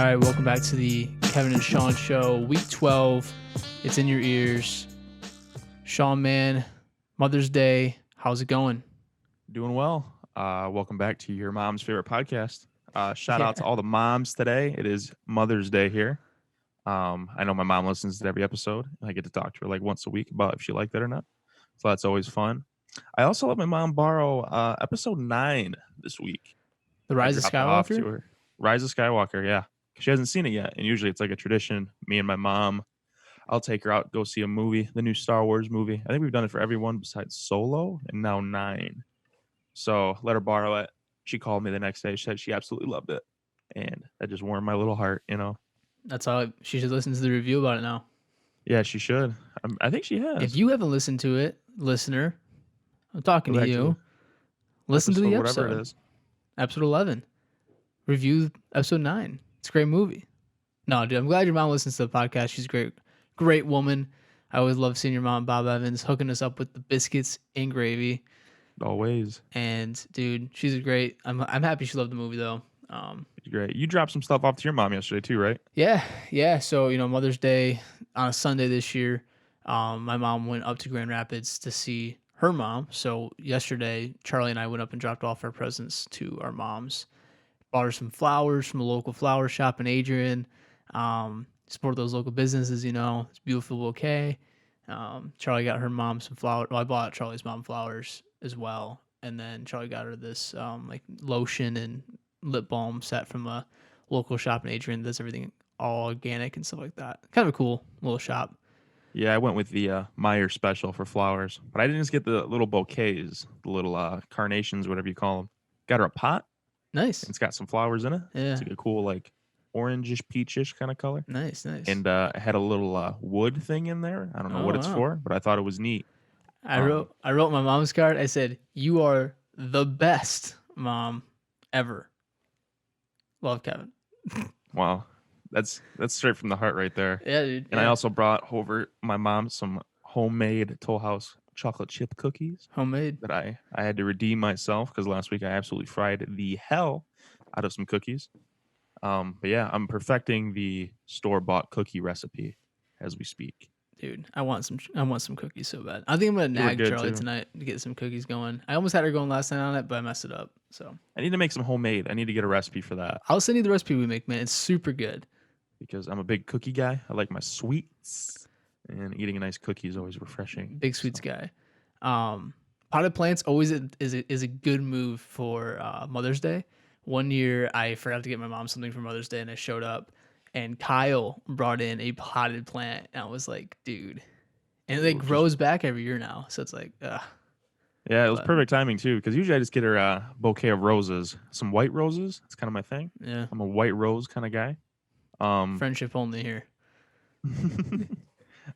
right, welcome back to the Kevin and Sean Show, Week 12. It's in your ears. Sean, man, Mother's Day. How's it going? Doing well. Welcome back to your mom's favorite podcast. Shout Yeah, out to all the moms today. It is Mother's Day here. I know my mom listens to every episode. I get to talk to her like once a week about if she liked it or not. So that's always fun. I also let my mom borrow episode 9 this week. The I Rise of dropped it off to Skywalker. her. Rise of Skywalker, yeah. She hasn't seen it yet. And usually it's like a tradition. Me and my mom, I'll take her out, go see a movie, the new Star Wars movie. I think we've done it for everyone besides Solo and now 9. So let her borrow it. She called me the next day. She said she absolutely loved it. And that just warmed my little heart, you know? That's all. She should listen to the review about it now. Yeah, she should. I think she If has. you haven't listened to it, listener, I'm talking Go to back you. Listen to the whatever it episode. is. Episode 11. Review episode 9. It's a great movie. No, dude, I'm glad your mom listens to the podcast. She's a great woman. I always love seeing your mom, Bob Evans, hooking us up with the biscuits and gravy. Always. And dude, she's a great. I'm happy she loved the movie though. It's great. You dropped some stuff off to your mom yesterday too, right? Yeah. So Mother's Day on a Sunday this year, my mom went up to Grand Rapids to see her mom. So yesterday, Charlie and I went up and dropped off our presents to our moms. Bought her some flowers from a local flower shop in Adrian. Support those local businesses. It's a beautiful bouquet. Charlie got her mom some flowers. Well, I bought Charlie's mom flowers as well, and then Charlie got her this like lotion and lip balm set from a local shop in Adrian that does everything all organic and stuff like that. Kind of a cool little shop. Yeah, I went with the Meyer special for flowers, but I didn't just get the little bouquets, the little carnations, whatever you call them. Got her a pot. Nice. It's got some flowers in it. Yeah. It's like a cool like orangish, peachish kind of color. Nice. And it had a little wood thing in there. I don't know what it's for, but I thought it was neat. I wrote my mom's card. I said, "You are the best mom ever." Love, Kevin. Wow, that's straight from the heart right there. Yeah, dude. And I also brought over my mom some homemade Toll House chocolate chip cookies homemade. that I had to redeem myself because last week I absolutely fried the hell out of some cookies. But yeah, I'm perfecting the store-bought cookie recipe as we speak. Dude, I want some cookies so bad. I think I'm gonna nag Charlie tonight to get some cookies going. I almost had her going last night on it, but I messed it up. So I need to make some homemade. I need to get a recipe for that. I'll send you the recipe we make, man. It's super good. Because I'm a big cookie guy. I like my sweets, and eating a nice cookie is always refreshing. Big sweets guy. Potted plants always is a good move for Mother's Day. One year I forgot to get my mom something for Mother's Day, and I showed up, and Kyle brought in a potted plant, and I was like, dude, and it grows back every year now, so it's like, ugh. Yeah, it was perfect timing too, because usually I just get her a bouquet of roses, some white roses. It's kind of my thing. Yeah, I'm a white rose kind of guy. Friendship only here.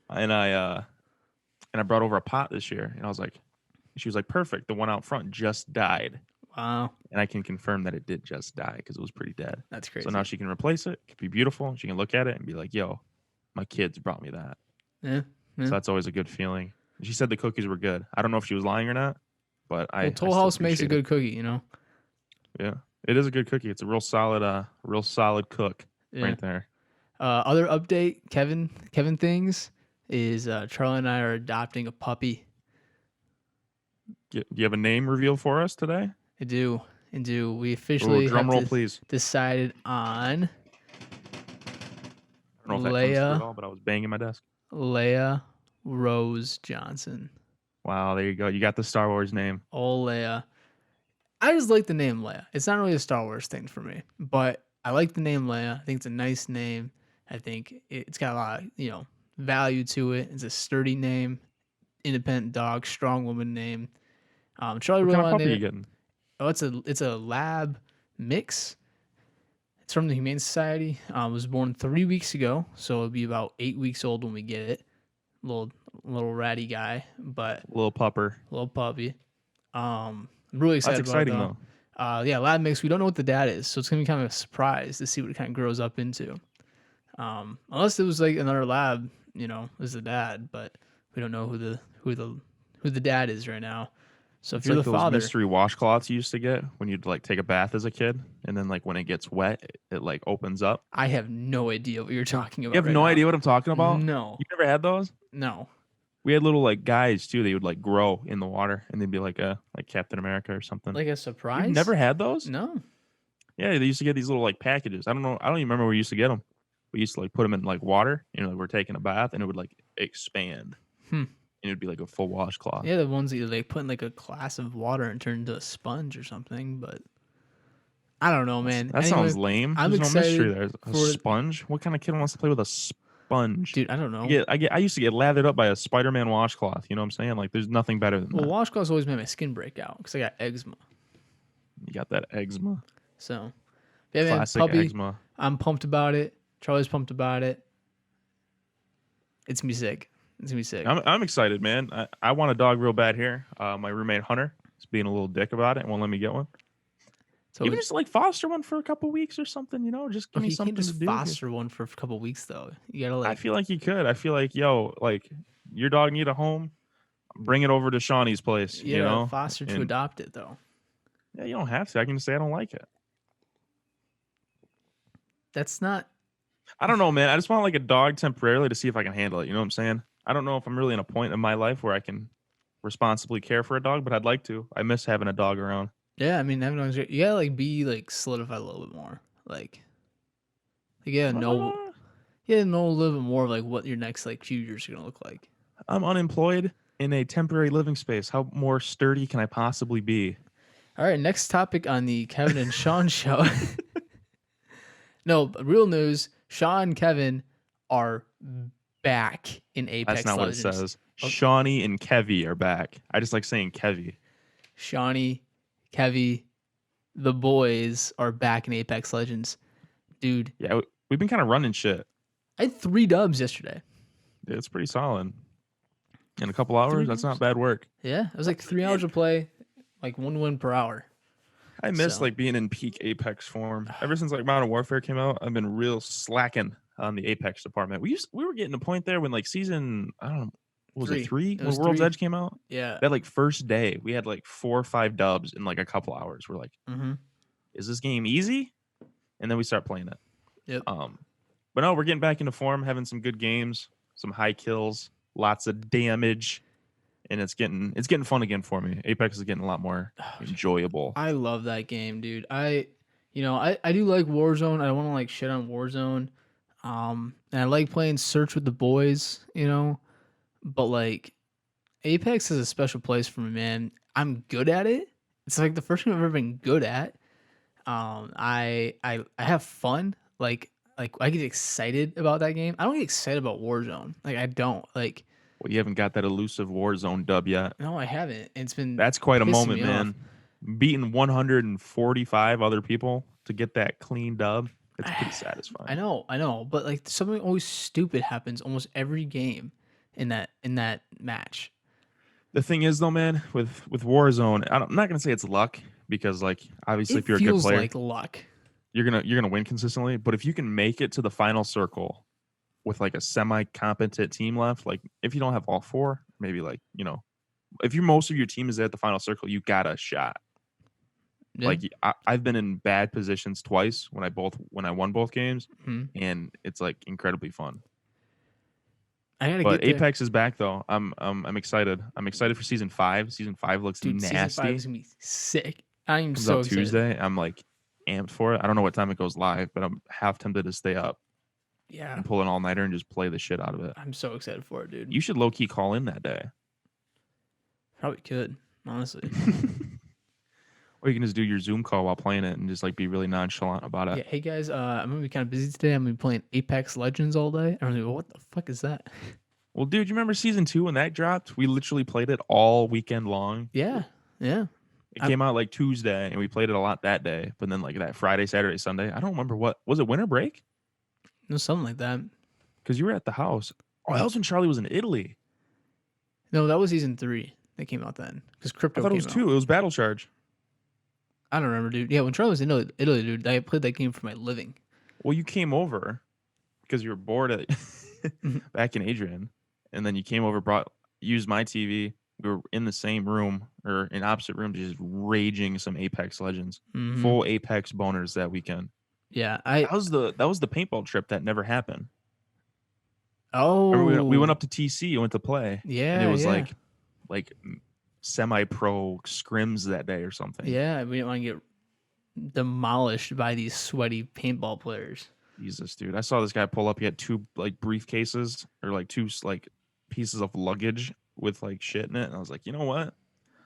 and I brought over a pot this year, and I was like, she was like, perfect. The one out front just died. Wow. And I can confirm that it did just die because it was pretty dead. That's crazy. So now she can replace it. It could be beautiful. She can look at it and be like, yo, my kids brought me that. Yeah. So that's always a good feeling. She said the cookies were good. I don't know if she was lying or not, but Toll House makes a good cookie, Yeah, it is a good cookie. It's a real solid cook right there. Other update, Kevin things is Charlie and I are adopting a puppy. Do you have a name reveal for us today? I do. We officially drum roll, please. Decided on I don't know if that comes through at all, but I was banging my desk. Leia Rose Johnson. Wow, there you go. You got the Star Wars name. Oh, Leia. I just like the name Leia. It's not really a Star Wars thing for me, but I like the name Leia. I think it's a nice name. I think it's got a lot of, value to it. It's a sturdy name, independent dog, strong woman name. Charlie What really kind of wanted puppy it. you getting? Oh, it's a lab mix. It's from the Humane Society. It was born 3 weeks ago, so it'll be about 8 weeks old when we get it. Little ratty guy, but Little pupper. little puppy. I'm really excited That's about exciting it, though. Yeah, lab mix. We don't know what the dad is, so it's gonna be kind of a surprise to see what it kind of grows up into. Unless it was like another lab, is the dad, but we don't know who the dad is right now. So if It's you're the like those father, mystery washcloths you used to get when you'd like take a bath as a kid, and then like when it gets wet, it like opens up. I have no idea what you're talking You about have right no now. idea what I'm talking about? No, You never had those? no. We had little like guys too. They would like grow in the water, and they'd be like a like Captain America or something. Like a You've surprise? never had those? No. Yeah, they used to get these little like packages. I don't know. I don't even remember where we used to get them. We used to like put them in like water. Like we're taking a bath, and it would like expand, Hmm. and it would be like a full washcloth. Yeah, the ones that you like put in like a glass of water and turn into a sponge or something. But I don't know, man. That sounds Anyway, lame. I'm There's no mystery excited there. A for sponge? What kind of kid wants to play with a sponge? dude. I don't know. I used to get lathered up by a Spider-Man washcloth. You know what I'm saying? Like, there's nothing better than Well, that. washcloths always made my skin break out because I got eczema. You got that eczema, So yeah, man, classic puppy. eczema. I'm pumped about it. Charlie's pumped about it. It's gonna be sick. It's gonna be sick. I'm excited, man. I want a dog real bad here. My roommate Hunter is being a little dick about it and won't let me get one. So Even just like foster one for a couple weeks or something. Just give okay, me you can't something to just do. foster one for a couple weeks though. You gotta I like feel like you could. I feel like like your dog need a home. Bring it over to Shawnee's place. you gotta foster to And adopt it though. yeah, you don't have to. I can just say I don't like it. That's not. I don't know, man. I just want like a dog temporarily to see if I can handle it. You know what I'm saying? I don't know if I'm really in a point in my life where I can responsibly care for a dog, but I'd like to. I miss having a dog around. Yeah, I mean, having dogs, you gotta like be like solidified a little bit more. Like Uh, you gotta know a little bit more of like what your next like few years are gonna look like. I'm unemployed in a temporary living space. How more sturdy can I possibly be? All right, next topic on the Kevin and Sean show. No, but real news: Sean and Kevin are back in That's Apex not what it Legends. says. Oh, Shawnee and Kevy are back. I just like saying Kevy. Shawnee, Kevy, the boys are back in Apex Legends. Dude, Yeah, we've been kind of running shit. I had 3 dubs yesterday. It's pretty solid. In a couple hours, Three that's dubs? not bad work. Yeah, it was like 3 hours of play, like 1 win per hour. I miss So like being in peak Apex form. Ever since like Modern Warfare came out, I've been real slacking on the Apex department. We were getting to a point there when like season I don't know what was it 3 It when was World's 3. Edge came out. Yeah. That like first day we had like 4 or 5 dubs in like a couple hours. We're like, Mm-hmm. is this game easy? And then we start playing it. Yep. But no, we're getting back into form, having some good games, some high kills, lots of damage, and it's getting fun again for me. Apex is getting a lot more enjoyable. I love that game, dude. I do like Warzone. I don't want to like shit on Warzone. And I like playing Search with the boys, but like Apex is a special place for me, man. I'm good at it. It's like the first game I've ever been good at. I have fun. Like I get excited about that game. I don't get excited about Warzone. Like I don't. Like Well, you haven't got that elusive Warzone dub yet. no, I haven't. It's been That's quite a pissing moment, me off. man. Beating 145 other people to get that clean dub. It's pretty satisfying. I know, but like something always stupid happens almost every game in that match. The thing is, though, man, with Warzone, I'm not gonna say it's luck because, like, obviously, It if you're a good feels player, like luck. you're gonna win consistently. But if you can make it to the final circle with like a semi-competent team left, like if you don't have all four, maybe like if most of your team is at the final circle, you got a shot. Yeah. Like I've been in bad positions twice when I won both games, Mhm. and it's like incredibly fun. I gotta But get there. Apex is back though. I'm excited. I'm excited for season 5. Season 5 looks Dude, season 5 nasty. is gonna be sick. I'm Comes so out excited. Tuesday. I'm like amped for it. I don't know what time it goes live, but I'm half tempted to stay up Yeah. and pull an all nighter and just play the shit out of it. I'm so excited for it, dude. You should low key call in that day. Probably could, honestly. Or you can just do your Zoom call while playing it and just like be really nonchalant about it. Yeah, hey guys, I'm gonna be kind of busy today. I'm gonna be playing Apex Legends all day. I'm like, what the fuck is that? Well, dude, you remember season 2 when that dropped? We literally played it all weekend long. Yeah, yeah. It came out like Tuesday, and we played it a lot that day. But then like that Friday, Saturday, Sunday, I don't remember what was it. Winter break? No, something like that. Because you were at the house. Oh, that was when Charlie was in Italy. No, that was season 3 that came out then. Because I Crypto thought it came was out. 2. It was Battle Charge. I don't remember, dude. Yeah, when Charlie was in Italy, dude, I played that game for my living. Well, you came over because you were bored at Mhm. back in Adrian, and then you came over, used my TV. we were in the same room or in opposite rooms, just raging some Apex Legends, Mhm. full Apex boners that weekend. Yeah, That was the paintball trip that never happened. Remember we went Oh, up to TC and went to play, and it yeah, was yeah. like semi-pro scrims that day or something. Yeah, we didn't wanna get demolished by these sweaty paintball players. Jesus, dude. I saw this guy pull up. He had two like briefcases or like two like pieces of luggage with like shit in it. And I was like, you know what? I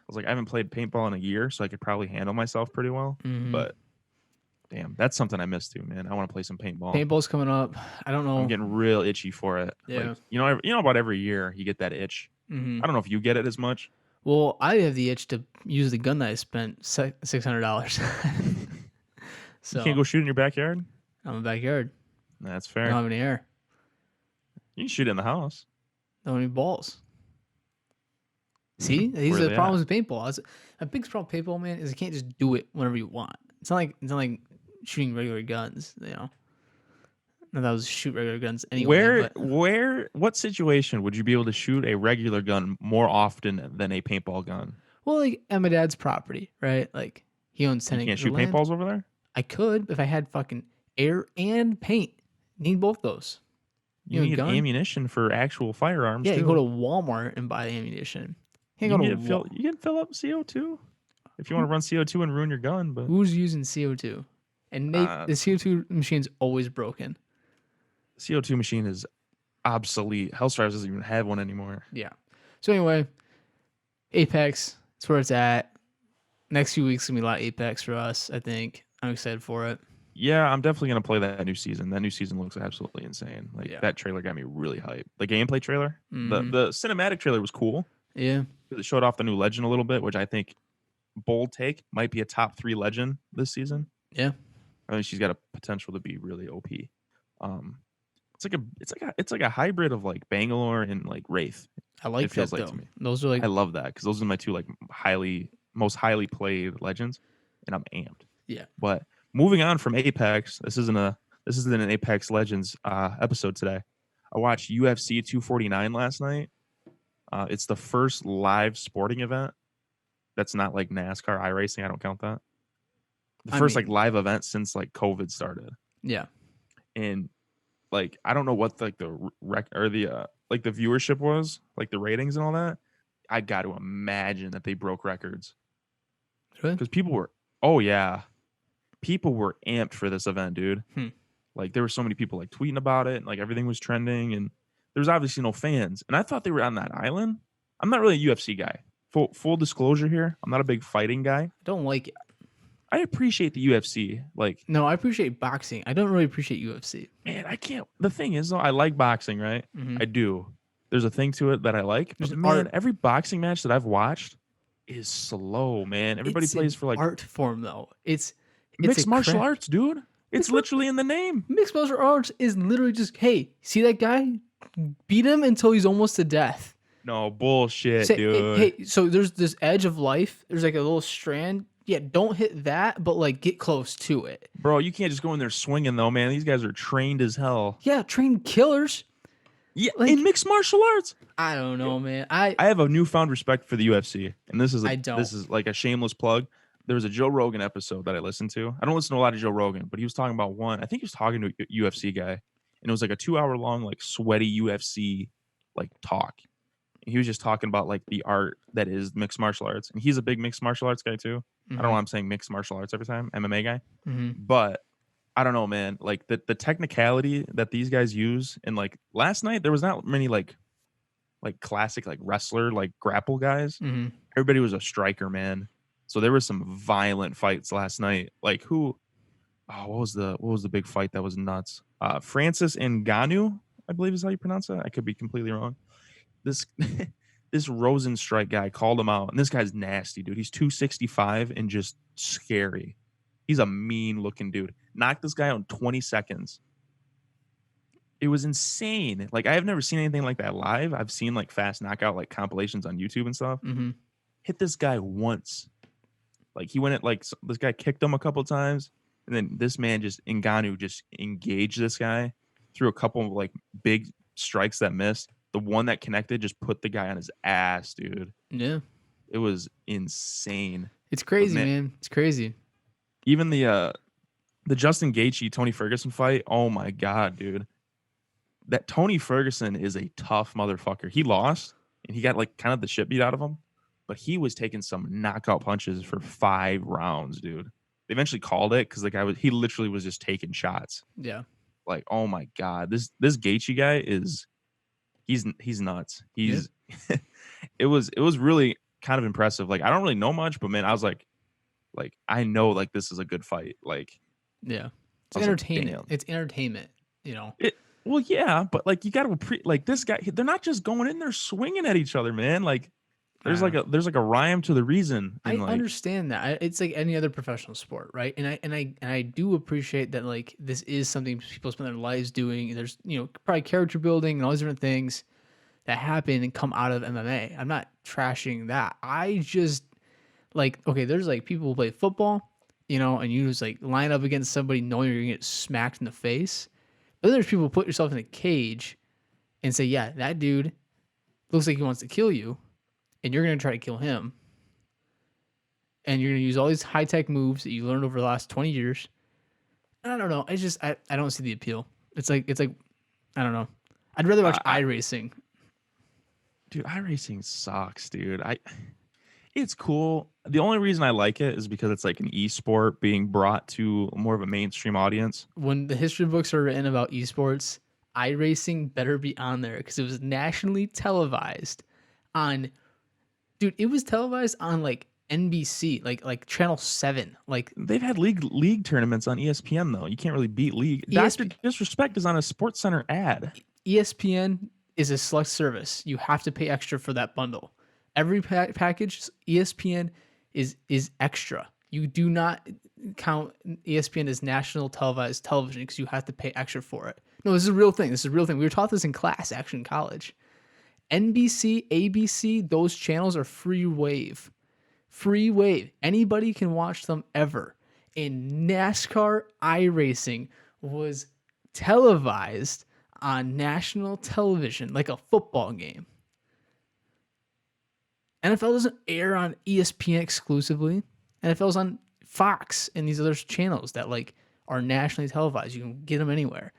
was like, I haven't played paintball in a year, so I could probably handle myself pretty well. Mhm. But damn, that's something I miss too, man. I want to play some paintball. Paintball's coming up. I don't I'm know. getting real itchy for it. Like, Yeah. about every year you get that itch. I Mhm. don't know if you get it as much. Well, I have the itch to use the gun that I spent $600. You can't So, go shoot in your backyard. I'm in the backyard. That's I don't fair. have any air. You can shoot in the house. Don't have any balls. See, these Where are are the they at? problems with paintball. A big problem with paintball, man, is you can't just do it whenever you want. It's not like shooting regular guns. Not that I was shoot regular guns anyway, but What situation would you be able to shoot a regular gun more often than a paintball gun? well, like at my dad's property, right? Like he owns You 10 can't acres of shoot land. paintballs over there? I could if I had fucking air and paint. Need both those. You A need gun? ammunition for actual firearms Yeah, you go to too. Walmart and buy ammunition. Can't You go can to get fill you can fill up CO2 if you want who to run CO2 and ruin your gun, but who's using CO2? And uh, the CO2 machine's always broken. CO2 machine is obsolete. Hellstrives doesn't even have one anymore. Yeah. So anyway, Apex, that's where it's at. Next few weeks gonna be a lot of Apex for us, I think. I'm excited for it. Yeah, I'm definitely gonna play that new season. That new season looks absolutely insane. Like Yeah. that trailer got me really hyped. The gameplay trailer, the Hmm. the cinematic trailer was cool. Yeah. It showed off the new legend a little bit, which I think bold take might be a top 3 legend this season. Yeah. I think she's got a potential to be really OP. Um, it's like a hybrid of like Bangalore and like Wraith. I It like feels that like though. to me. Those are like I love that because those are my two like most highly played legends, and I'm amped. yeah. But moving on from Apex, this isn't an Apex Legends episode today. I watched UFC 249 last night. It's the first live sporting event that's not like NASCAR iRacing. I don't count that. The I first like mean, live event since like COVID started, yeah. and like I don't know what like the rec or the like the viewership was, like the ratings and all that. I got to imagine that they broke records Really? because people were, oh yeah, people were amped for this event, dude. Hmm. Like there were so many people like tweeting about it, and like everything was trending, and there was obviously no fans. And I thought they were on that island. I'm not really a UFC guy. Full disclosure here, I'm not a big fighting guy. I don't like it. I appreciate the UFC. Like, No, I appreciate boxing. I don't really appreciate UFC. man, I can't. The thing is, though, I like boxing, right? Hmm. I do. There's a thing to it that I like. There's But an man, art. every boxing match that I've watched is slow, man. Everybody It's an plays for like art form though. It's a mixed martial craft. arts, dude. It's Mixed mar- literally in the name. Mixed martial arts is literally just, hey, see that guy? Beat him until he's almost to death. No bullshit, Say, dude. hey, so there's this edge of life. There's like a little strand. Yeah, don't hit that, but like get close to it. Bro, you can't just go in there swinging though, man. These guys are trained as hell. Yeah, trained killers. Yeah, Like, in mixed martial arts. I don't know, man. I I have a newfound respect for the UFC, and I don't. this is like a shameless plug. There was a Joe Rogan episode that I listened to. I don't listen to a lot of Joe Rogan, but he was talking about one. I think he was talking to a UFC guy, and it was like a 2 hour long, like sweaty UFC like talk. And he was just talking about like the art that is mixed martial arts, and he's a big mixed martial arts guy too. I don't know why I'm saying mixed martial arts every time, MMA guy, Mm-hmm. but I don't know, man. Like the technicality that these guys use, and like last night there was not many like classic like wrestler like grapple guys. Mm-hmm. Everybody was a striker, man. So there was some violent fights last night. Like who? Oh, what was the big fight that was nuts? Francis Ngannou, I believe is how you pronounce it. I could be completely wrong. This this Rosenstrike guy called him out, and this guy's nasty, dude. He's 265 and just scary. He's a mean looking dude. Knocked this guy out in 20 seconds. It was insane. Like I have never seen anything like that live. I've seen like fast knockout like compilations on YouTube and stuff. Mm-hmm. Hit this guy once. Like he went at like this guy kicked him a couple times, and then this man just Ngannou just engaged this guy through a couple of like big strikes that missed. the one that connected just put the guy on his ass, dude. Yeah. It was insane. It's But crazy, man, man. It's crazy. even the Justin Gaethje Tony Ferguson fight, oh my god, dude. That Tony Ferguson is a tough motherfucker. He lost and he got like kind of the shit beat out of him, but he was taking some knockout punches for 5 rounds, dude. They eventually called it because the guy he literally was just taking shots. Yeah. Like, oh my god, this Gaethje guy is he's nuts. Yeah. He's it was really kind of impressive. Like I don't really know much, but man, I was like I know like this is a good fight. Like Yeah. It's I was like, entertainment. damn. It's entertainment, you know. It well, yeah, but like you got to like this guy. They're not just going in there swinging at each other, man. Like there's like a rhyme to the reason. I And like understand that. It's like any other professional sport, right? And I do appreciate that like this is something people spend their lives doing. There's, you know, probably character building and all these different things that happen and come out of MMA. I'm not trashing that. I just like, okay, there's like people who play football, you know, and you just like line up against somebody knowing you're gonna get smacked in the face. But then there's people who put yourself in a cage and say, yeah, that dude looks like he wants to kill you, and you're gonna try to kill him. And you're gonna use all these high tech moves that you learned over the last 20 years. I don't know. I don't see the appeal. It's like I don't know. I'd rather watch iRacing. dude, iRacing sucks, dude. It's cool. The only reason I like it is because it's like an esport being brought to more of a mainstream audience. When the history books are written about esports, iRacing better be on there because it was nationally televised on. Dude, it was televised on like NBC, like Channel 7. Like They've had league tournaments on ESPN though. You can't really beat league. ESP Dr. Disrespect is on a Sports Center ad. ESPN is a select service. You have to pay extra for that bundle. Every package, ESPN is extra. You do not count ESPN as national televised television because you have to pay extra for it. No, this is a real thing. This is a real thing. We were taught this in class, actually, in college. NBC, ABC, those channels are free wave. Free wave. Anybody can watch them ever. And NASCAR iRacing was televised on national television like a football game. NFL doesn't air on ESPN exclusively. NFL's on Fox and these other channels that like are nationally televised. You can get them anywhere.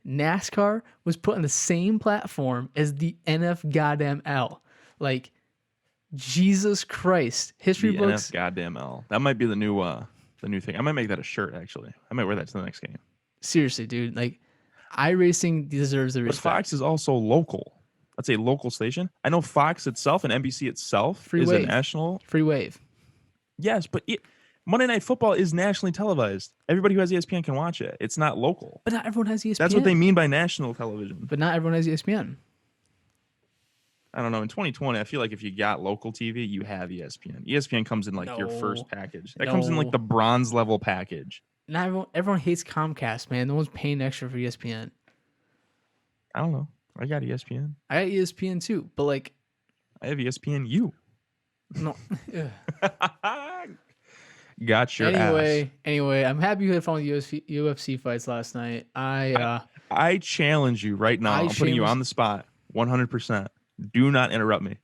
NASCAR was put on the same platform as the NF goddamn L. Like Jesus Christ, history The books. NF goddamn L. That might be the new thing. I might make that a shirt actually. I might wear that to the next game. Seriously, dude. Like iRacing deserves the But respect. Fox is also local. That's a local station. I know Fox itself and NBC itself Free is wave. a national. Free wave. Yes, but Monday Night Football is nationally televised. Everybody who has ESPN can watch it. It's not local. But not everyone has ESPN. That's what they mean by national television. But not everyone has ESPN. I don't know. In 2020, I feel like if you got local TV, you have ESPN. ESPN comes in like your first package. That comes in like No. the bronze level package. Not everyone hates Comcast, man. No one's paying extra for ESPN. I don't know. I got ESPN. I got ESPN too, but like, I have ESPN U. no. Got your ass. Anyway, I'm happy you had fun with UFC fights last night. I challenge you right now. I I'm putting you shameless- on the spot 100%. Do not interrupt me.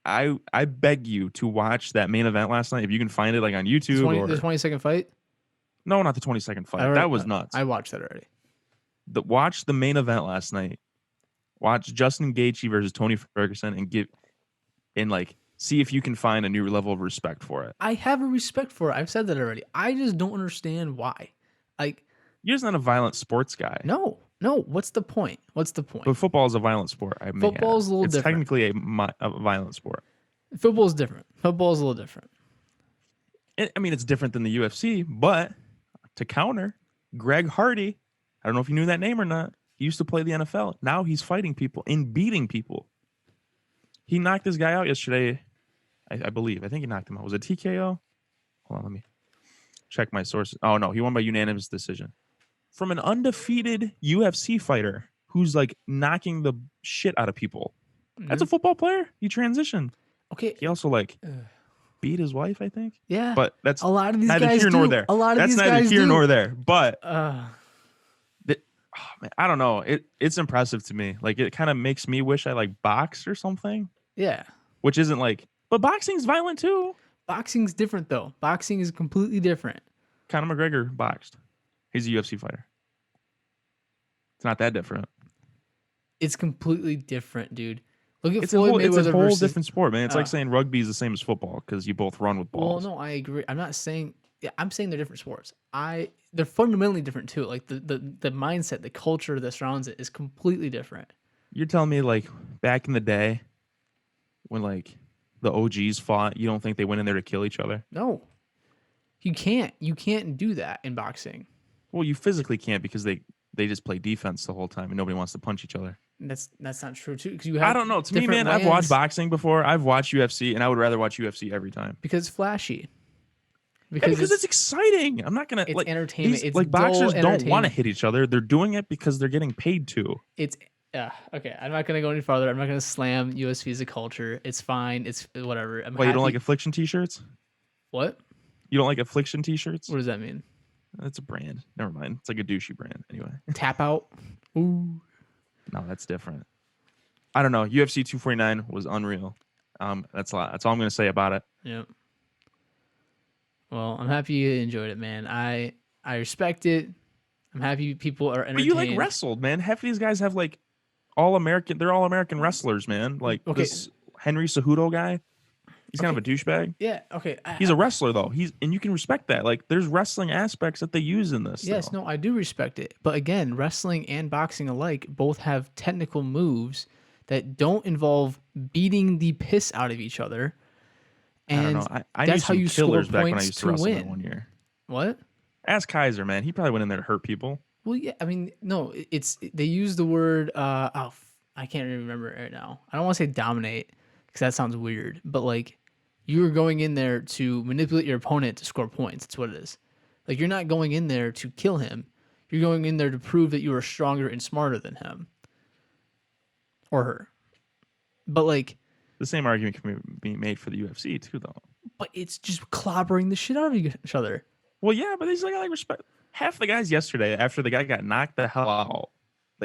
I beg you to watch that main event last night if you can find it like on YouTube the 20-second fight. No, not the 20-second fight. That was nuts. I watched that already. Watch the main event last night. Watch Justin Gaethje versus Tony Ferguson and see if you can find a new level of respect for it. I have a respect for it. I've said that already. I just don't understand why. Like, You're just not a violent sports guy. no. What's the point? But football is a violent sport. Football's a little it's different. technically a violent sport. Football's different. Football's a little different. It's different than the UFC, but to counter, Greg Hardy, I don't know if you knew that name or not. He used to play the NFL. Now he's fighting people and beating people. He knocked this guy out yesterday, I believe. I think he knocked him out. Was it TKO? Hold on, let me check my sources. Oh, no, he won by unanimous decision. From an undefeated UFC fighter who's knocking the shit out of people. That's a football player. He transitioned. Okay. He also beat his wife, I think. Yeah. But that's a lot of these neither guys here nor do. there. A lot of that's these neither guys here do. nor there. But Oh, man, I don't know. It's impressive to me. Like, it kinda makes me wish I, like, boxed or something, Yeah. which isn't like but boxing's violent too. Boxing's different though. Boxing is completely different. Conor McGregor boxed. He's a UFC fighter. It's not that different. It's completely different, dude. Look at It's a Floyd whole it's a Mayweather whole versus. different sport, man. It's like Uh, saying rugby is the same as football because you both run with well, balls. no, I agree. I'm not saying. Yeah, I'm saying they're different sports. They're fundamentally different too. Like the mindset, the culture that surrounds it is completely different. You're telling me, like, back in the day when, like, the OGs fought, you don't think they went in there to kill each other? No, you can't. You can't do that in boxing. Well, you physically can't because they just play defense the whole time and nobody wants to punch each other. That's not true too. Because you I have don't know. To me, different man, I've watched lands boxing before. I've watched UFC, and I would rather watch UFC every time. because it's flashy. Yeah, Because because it's exciting. I'm not gonna it's like entertainment. these It's like dull boxers don't want to entertainment. hit each other. They're doing it because they're getting paid to. It's okay. I'm not gonna go any farther. I'm not gonna slam USV as a culture. It's fine. It's whatever. I'm Why you don't like happy. Affliction t-shirts? What? You don't like Affliction t-shirts? What does that mean? That's a brand. Never mind. It's like a douchey brand. Anyway, Tap out. Ooh. no, that's different. I don't know. UFC 249 was unreal. That's a lot. That's all I'm gonna say about it. Yep. Well, I'm happy you enjoyed it, man. I respect it. I'm happy people are But you like entertained. wrestled, man. Half of these guys have like all American. They're all American wrestlers, man. Like Okay. this Henry Cejudo guy. He's kind of a douchebag. Yeah. Okay. He's a wrestler though. And you can respect that. Like there's wrestling aspects that they use in this. Yes. Still. No, I do respect it. But again, wrestling and boxing alike both have technical moves that don't involve beating the piss out of each other. I don't And know. I knew that's how some you score killers back when I points used to to wrestle that win. one year. What? Ask Kaiser, man. He probably went in there to hurt people. Well, yeah. I mean, no. It's they use the word. I can't even remember it right now. I don't want to say dominate because that sounds weird. But like, you're going in there to manipulate your opponent to score points. That's what it is. Like you're not going in there to kill him. You're going in there to prove that you are stronger and smarter than him or her. But like, The same argument can be made for the UFC too, though. but it's just clobbering the shit out of each other. Well, yeah, but he's like, I like respect. Half the guys yesterday, after the guy got knocked the hell out,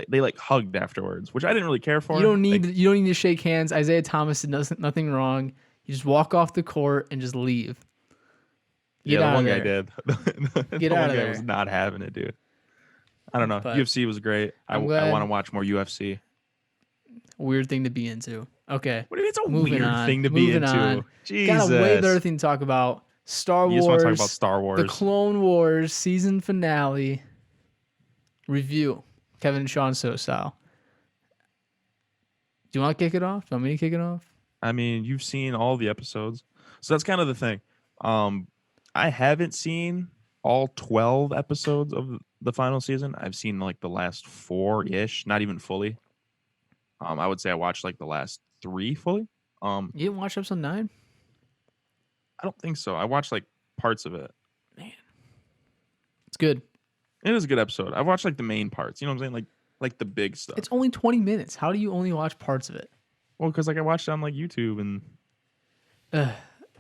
they like hugged afterwards, which I didn't really care for. You don't need Like, you don't need to shake hands. Isaiah Thomas did nothing wrong. You just walk off the court and just leave. Get yeah, the out one of guy there. did. The Get one out of guy there. was not having it, dude. I don't know. But UFC was great. I I'm want glad- to watch more UFC. Weird thing to be into. Okay. What do you mean it's a Moving weird on. thing to be Moving into? on. Jesus. Got a way better thing to talk about. Star You just want Wars. to talk about Star Wars. The Clone Wars season finale review. Kevin and Sean style. Do you want to kick it off? Do you want me to kick it off? I mean, you've seen all the episodes. So that's kind of the thing. I haven't seen all 12 episodes of the final season. I've seen like the last 4-ish, not even fully. I would say I watched like the last 3 fully. You didn't watch episode 9? I don't think so. I watched like parts of it. Man. It's good. It is a good episode. I watched like the main parts. You know what I'm saying? Like the big stuff. It's only 20 minutes. How do you only watch parts of it? Well, because like I watched it on like YouTube and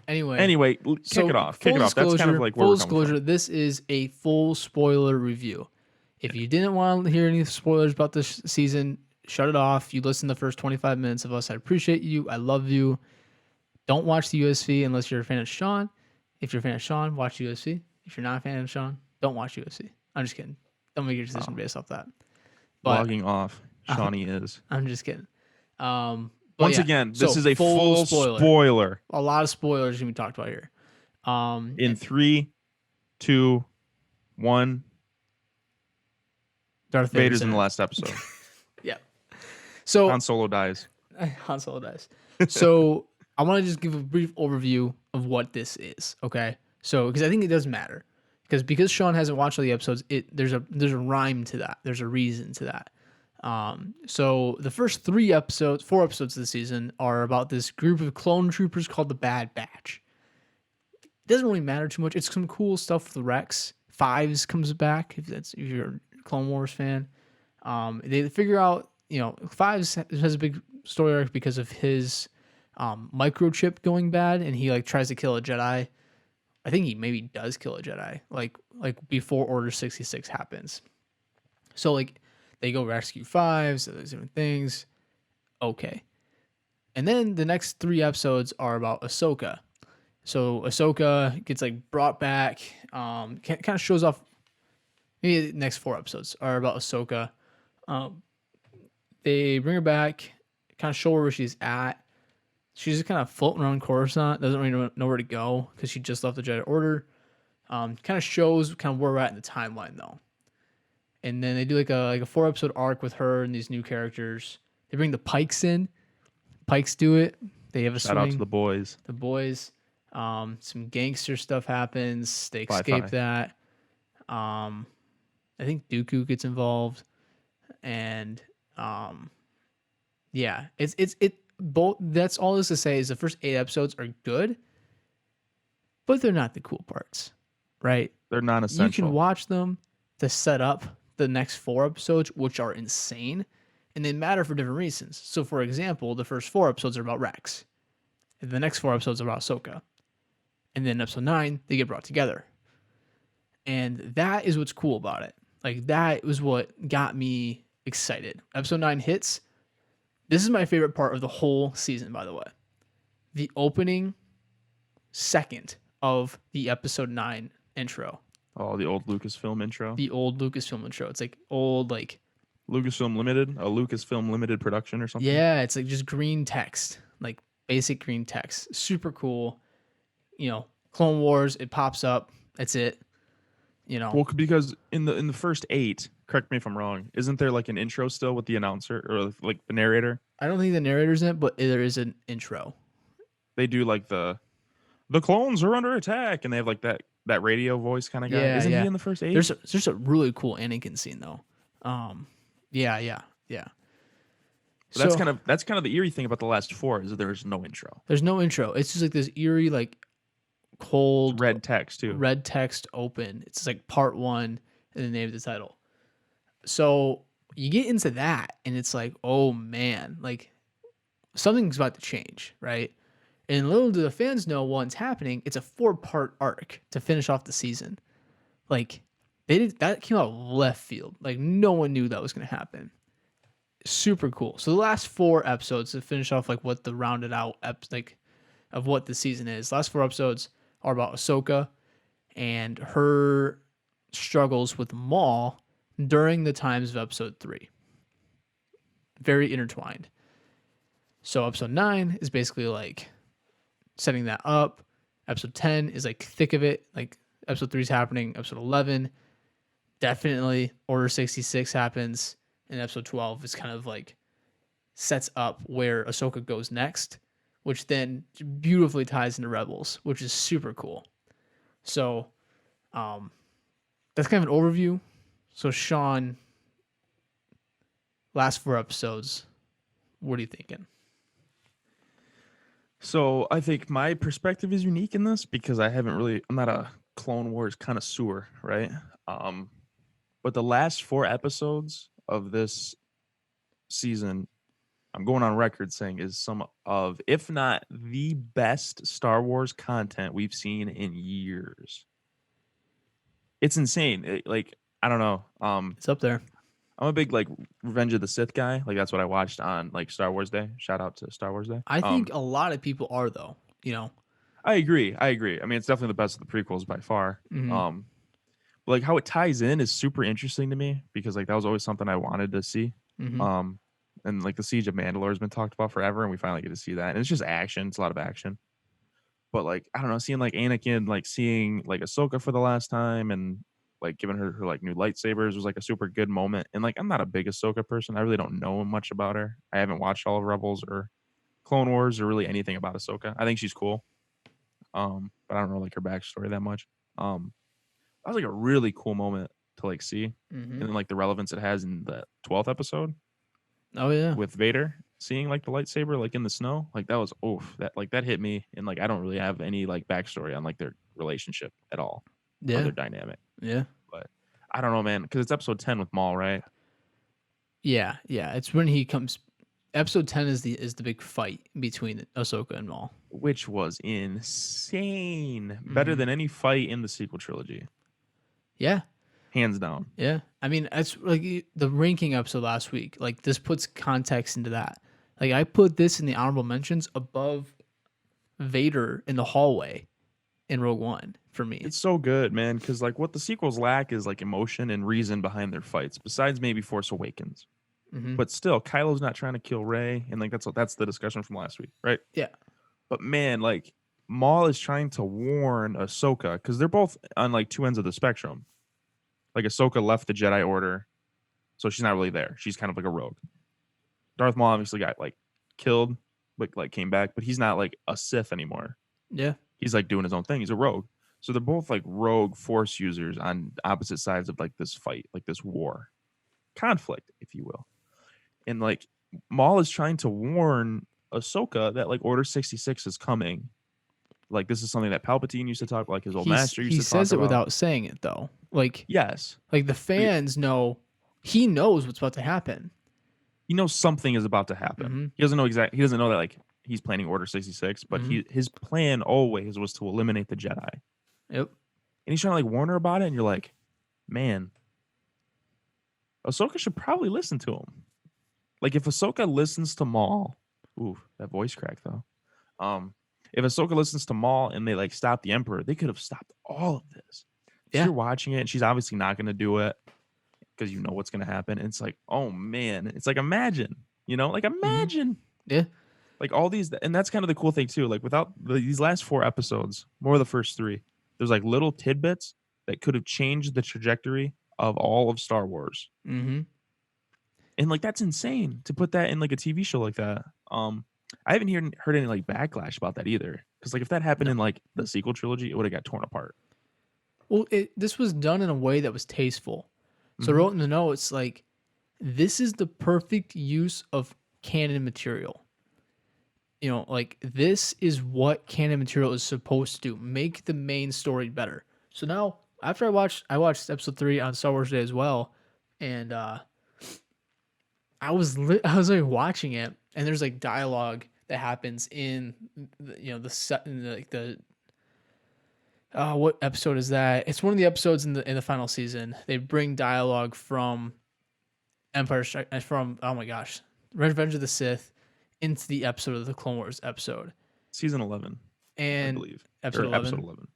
Anyway, kick it off. full Kick it off. That's kind of like where full we're coming disclosure. from. This is a full spoiler review. If you didn't want to hear any spoilers about this season, shut it off. You listen to the first 25 minutes of us. I appreciate you. I love you. Don't watch the UFC unless you're a fan of Sean. If you're a fan of Sean, watch UFC. If you're not a fan of Sean, don't watch UFC. I'm just kidding. Don't make your decision based off that. But Logging off. Shawnee is. I'm just kidding. Once again, this is a full spoiler. A lot of spoilers going to be talked about here. In 3, 2, 1. Darth Vader's in the last episode. Yeah. So Han Solo dies. Han Solo dies. So I want to just give a brief overview of what this is. Okay. So because I think it does matter because Sean hasn't watched all the episodes, there's a rhyme to that. There's a reason to that. So the first 4 episodes of the season are about this group of clone troopers called the Bad Batch. It doesn't really matter too much. It's some cool stuff with the Rex. Fives comes back if you're a Clone Wars fan. They figure out, Fives has a big story arc because of his microchip going bad, and he like tries to kill a Jedi. I think he maybe does kill a Jedi, like before Order 66 happens. So like They go rescue five, so there's different things. Okay. And then the next 3 episodes are about Ahsoka. So Ahsoka gets like brought back. Kind of shows off. Maybe the next 4 episodes are about Ahsoka. Um, they bring her back, kind of show her where she's at. She's just kind of floating around Coruscant. Doesn't really know where to go because she just left the Jedi Order. Kind of shows kind of where we're at in the timeline though. And then they do like a 4 episode arc with her and these new characters. They bring the Pikes in. Pikes do it. They have a Shout out to swing. the boys. The boys. Some gangster stuff happens. They Fi escape fi. that. I think Dooku gets involved, and yeah, it both. That's all this to say is the first 8 episodes are good, but they're not the cool parts, right? They're You can non-essential. watch them to set up the next 4 episodes, which are insane, and they matter for different reasons. So, for example, the first 4 episodes are about Rex, and the next 4 episodes are about Ahsoka, and then episode 9 they get brought together, and that is what's cool about it. Like that was what got me excited. Episode 9 hits. This is my favorite part of the whole season, by the way. The opening second of the episode 9 intro. Oh, the old Lucasfilm intro. The old Lucasfilm intro. It's like old, like, Lucasfilm Limited, a Lucasfilm Limited production or something. yeah, it's like just green text, like basic green text. Super cool. Clone Wars, it pops up. That's it. Well, because in the first 8, correct me if I'm wrong, isn't there like an intro still with the announcer or like the narrator? I don't think the narrator's in it, but there is an intro. They do like the clones are under attack, and they have like that radio voice kind of guy. Yeah, Isn't yeah. he in the first 8? There's a really cool Anakin scene though. Yeah. But that's kind of the eerie thing about the last 4 is that there's no intro. There's no intro. It's just like this eerie, like cold Red text too. red text open. It's like part 1 and the name of the title. So you get into that and it's like, oh man, like something's about to change, right? And little do the fans know what's happening. It's a 4-part arc to finish off the season. Like that came out of left field. Like no one knew that was going to happen. Super cool. So the last 4 episodes to finish off like what the rounded out like of what the season is. Last 4 episodes are about Ahsoka and her struggles with Maul during the times of episode 3. Very intertwined. So episode 9 is basically like setting that up. Episode 10 is like thick of it. Like episode 3 is happening. Episode 11, definitely Order 66 happens. And episode 12 is kind of like sets up where Ahsoka goes next, which then beautifully ties into Rebels, which is super cool. So that's kind of an overview. So Sean, last 4 episodes, what are you thinking? So I think my perspective is unique in this because I'm not a Clone Wars connoisseur, right? But the last 4 episodes of this season, I'm going on record saying is some of, if not the best Star Wars content we've seen in years. It's insane. I don't know. It's up there. I'm a big like Revenge of the Sith guy. Like that's what I watched on like Star Wars Day. Shout out to Star Wars Day. I think a lot of people are though. I agree. I mean, it's definitely the best of the prequels by far. Mhm. But like how it ties in is super interesting to me because like that was always something I wanted to see. Mhm. And like the Siege of Mandalore has been talked about forever, and we finally get to see that. And it's just action. It's a lot of action. But like I don't know, seeing like Anakin, like seeing like Ahsoka for the last time, and like giving her like new lightsabers was like a super good moment. And like I'm not a big Ahsoka person. I really don't know much about her. I haven't watched all of Rebels or Clone Wars or really anything about Ahsoka. I think she's cool. But I don't know like her backstory that much. That was like a really cool moment to like see, and Mhm. then like the relevance it has in the 12th episode Oh yeah. with Vader seeing like the lightsaber like in the snow. Like that was that hit me. And like I don't really have any like backstory on like their relationship at all or Yeah. their dynamic. Yeah. But I don't know, man, because it's episode 10 with Maul, right? Yeah. Yeah. It's when he comes. Episode 10 is the big fight between Ahsoka and Maul. Which was insane. Better than any fight in the sequel trilogy. Yeah. hands down. Yeah. I mean, that's like the ranking episode last week. Like this puts context into that. Like I put this in the honorable mentions above Vader in the hallway in Rogue One for me. It's so good, man, because like what the sequels lack is like emotion and reason behind their fights, besides maybe Force Awakens. Hmm. But still, Kylo's not trying to kill Rey, and like that's the discussion from last week, right? Yeah. But man, like Maul is trying to warn Ahsoka because they're both on like two ends of the spectrum. Like Ahsoka left the Jedi Order, so she's not really there. She's kind of like a rogue. Darth Maul obviously got like killed, but like came back, but he's not like a Sith anymore. Yeah. He's like doing his own thing. He's a rogue. So they're both like rogue Force users on opposite sides of like this fight, like this war, conflict, if you will. And like Maul is trying to warn Ahsoka that like Order 66 is coming. Like this is something that Palpatine used to talk, like his old master used He to talk says it about. without saying it though. Yes, Like the fans know he knows what's about to happen. he knows something is about to happen. Mm-hmm. He doesn't know exactly. He doesn't know that like he's planning Order 66, but his plan always was to eliminate the Jedi. Yep. And he's trying to like warn her about it, and you're like, man, Ahsoka should probably listen to him. Like if Ahsoka listens to Maul, ooh, that voice crack though. If Ahsoka listens to Maul and they like stop the Emperor, they could have stopped all of this. Yeah. You're watching it, and she's obviously not going to do it because you know what's going to happen. And it's like, oh man, it's like imagine, like imagine, Yeah. like all these, and that's kind of the cool thing too. Like without these last 4 episodes, more of the first 3, there's like little tidbits that could have changed the trajectory of all of Star Wars. Mm-hmm. And like that's insane to put that in like a TV show like that. I haven't heard any like backlash about that either. Because like if that happened in like the sequel trilogy, it would have got torn apart. Well, this was done in a way that was tasteful. So I Mhm. wrote in the notes like, this is the perfect use of canon material. Like this is what canon material is supposed to do. Make the main story better. So now after I watched episode 3 on Star Wars Day as well, and I was like watching it, and there's like dialogue that happens in the set in the what episode is that? It's one of the episodes in the final season. They bring dialogue from from, oh my gosh, Revenge of the Sith into the episode of the Clone Wars episode. Season 11, I And believe. episode Or 11. episode 11.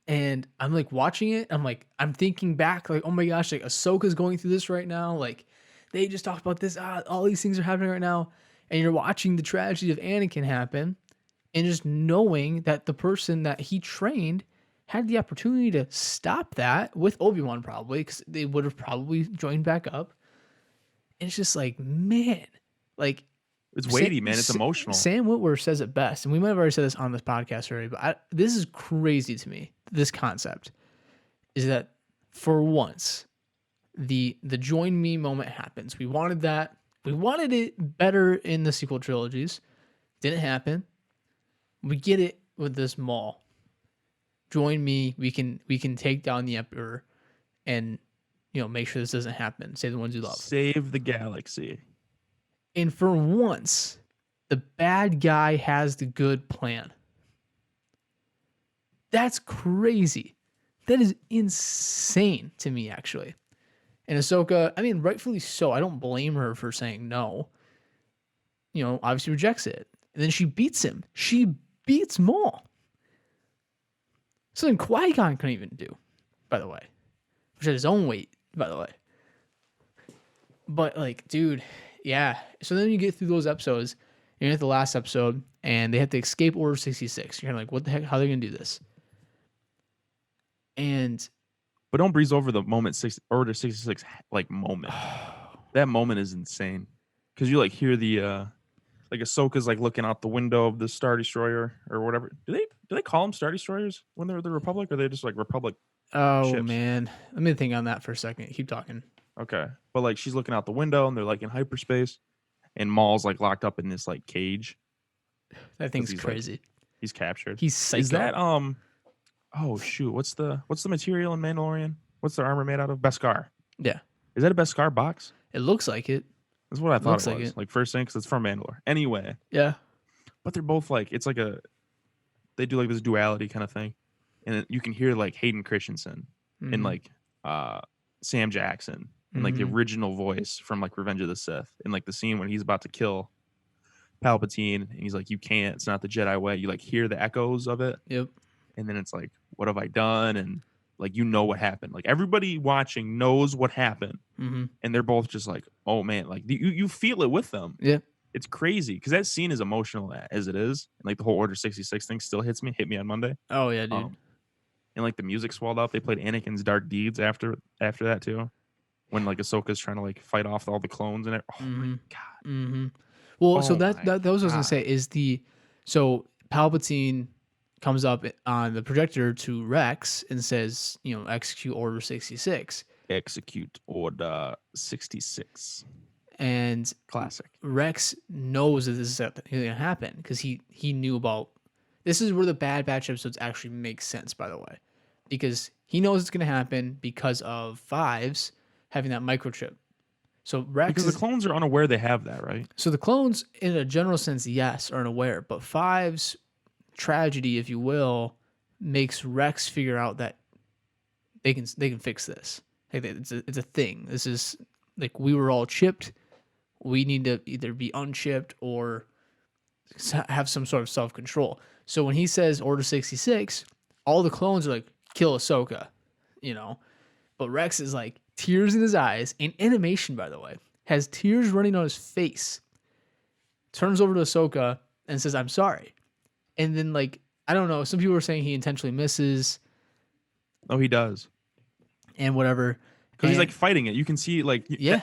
And I'm like watching it. I'm thinking back, like, oh my gosh, like Ahsoka's going through this right now. Like they just talked about this. All these things are happening right now. And you're watching the tragedy of Anakin happen. And just knowing that the person that he trained had the opportunity to stop that with Obi-Wan probably, because they would have probably joined back up. And it's just like, man, like It's weighty, man. It's emotional. Sam Witwer says it best, and we might have already said this on this podcast already, but this is crazy to me. This concept is that for once, the join me moment happens. We wanted that. We wanted it better in the sequel trilogies. Didn't happen. We get it with this Maul. Join me. We can take down the Emperor, and make sure this doesn't happen. Save the ones you love. Save the galaxy. And for once, the bad guy has the good plan. That's crazy. That is insane to me, actually. And Ahsoka, I mean, rightfully so. I don't blame her for saying no. Obviously rejects it. And then she beats him. She beats Maul. Something Qui-Gon couldn't even do, by the way. Which had his own weight, by the way. But, like, dude, yeah. So then you get through those episodes, and you're at the last episode, and they have to escape Order 66. You're kind of like, what the heck? How are they going to do this? But don't breeze over the Order 66 like moment. That moment is insane. Because you like hear the like Ahsoka's like looking out the window of the Star Destroyer or whatever. Do they call them Star Destroyers when they're the Republic, or are they just like Republic? Oh ships? Man, let me think on that for a second. Keep talking. Okay, but like she's looking out the window and they're like in hyperspace, and Maul's like locked up in this like cage. That thing's he's, crazy. Like, he's captured. He's psycho. Is that Oh shoot! What's the material in Mandalorian? What's their armor made out of? Beskar. Yeah. Is that a Beskar box? It looks like it. That's what I thought Looks it like was. it. Like first thing, because it's from Mandalore. Anyway. Yeah. But they're both like, it's like they do like this duality kind of thing. And you can hear like Hayden Christensen and like Sam Jackson in like the Mhm. original voice from like Revenge of the Sith, in like the scene when he's about to kill Palpatine, and he's like, "You can't. It's not the Jedi way." You like hear the echoes of it, Yep. and then it's like, "What have I done?" And like you know what happened. Like everybody watching knows what happened, Mhm. and they're both just like, "Oh man!" Like you feel it with them. Yeah. It's crazy because that scene is emotional as it is, and like the whole Order 66 thing still hit me on Monday. Oh, yeah, dude. Um, and like the music swelled up. They played Anakin's Dark Deeds after that too, when like Ahsoka's trying to like fight off all the clones and it. Oh my Mhm. god! Mhm. Well, so Oh my that was what I was gonna say god! is so Palpatine comes up on the projector to Rex and says, execute Order 66. Execute Order 66. And Classic. Rex knows that this is gonna happen because he knew about. This is where the Bad Batch episodes actually make sense, by the way, because he knows it's gonna happen because of Fives having that microchip. So Rex Because the is clones are unaware they have that, right? so the clones, in a general sense, yes, are unaware, but Fives tragedy, if you will, makes Rex figure out that they can fix this. Like it's a thing. This is like we were all chipped. We need to either be unchipped or have some sort of self control. So when he says Order 66, all the clones are like kill Ahsoka, you know. But Rex is like tears in his eyes, and animation, by the way, has tears running on his face. Turns over to Ahsoka and says, "I'm sorry." And then like I don't know, some people are saying he intentionally misses Oh, he does. and whatever. Because he's like And fighting it. You can see like yeah,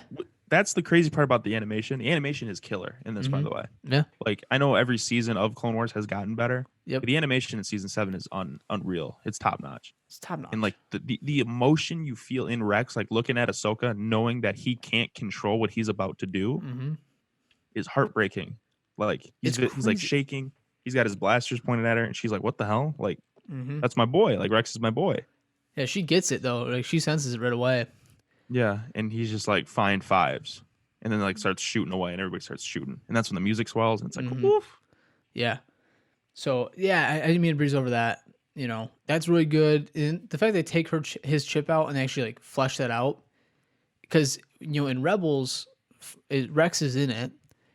that's the crazy part about the animation. The animation is killer in this, by mm-hmm. the way. Yeah, Like I know every season of Clone Wars has gotten better, yep, but the animation in season 7 is unreal. It's top notch. it's top And notch. like the emotion you feel in Rex, like looking at Ahsoka, knowing that he can't control what he's about to do, Mm-hmm. is heartbreaking. Like It's he's like crazy. shaking. He's got his blasters pointed at her, and she's like, "What the hell? Like Mm-hmm. that's my boy. Like Rex is my boy." Yeah, she gets it though. Like she senses it right away. Yeah, and he's just like fine fives, and then like starts shooting away, and everybody starts shooting, and that's when the music swells, and it's like, Mm-hmm. woof. Yeah. So yeah, I didn't mean to breeze over that. That's really good. And the fact they take his chip out and they actually like flesh that out, because in Rebels, Rex is in it,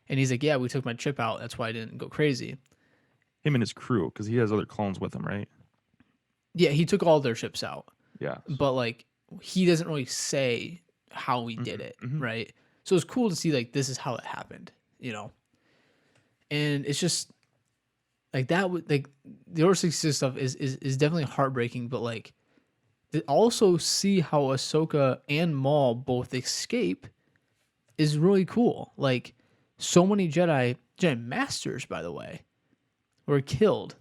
and he's like, "Yeah, we took my chip out. That's why I didn't go crazy." Him and his crew, because he has other clones with him, right? Yeah, he took all their chips out, Yes. but like he doesn't really say how he did Hmm. it, Hmm. right? So it's cool to see like this is how it happened, and it's just like that would like the Order 66 stuff is definitely heartbreaking, but like to also see how Ahsoka and Maul both escape is really cool. Like so many Jedi Masters, by the way, were killed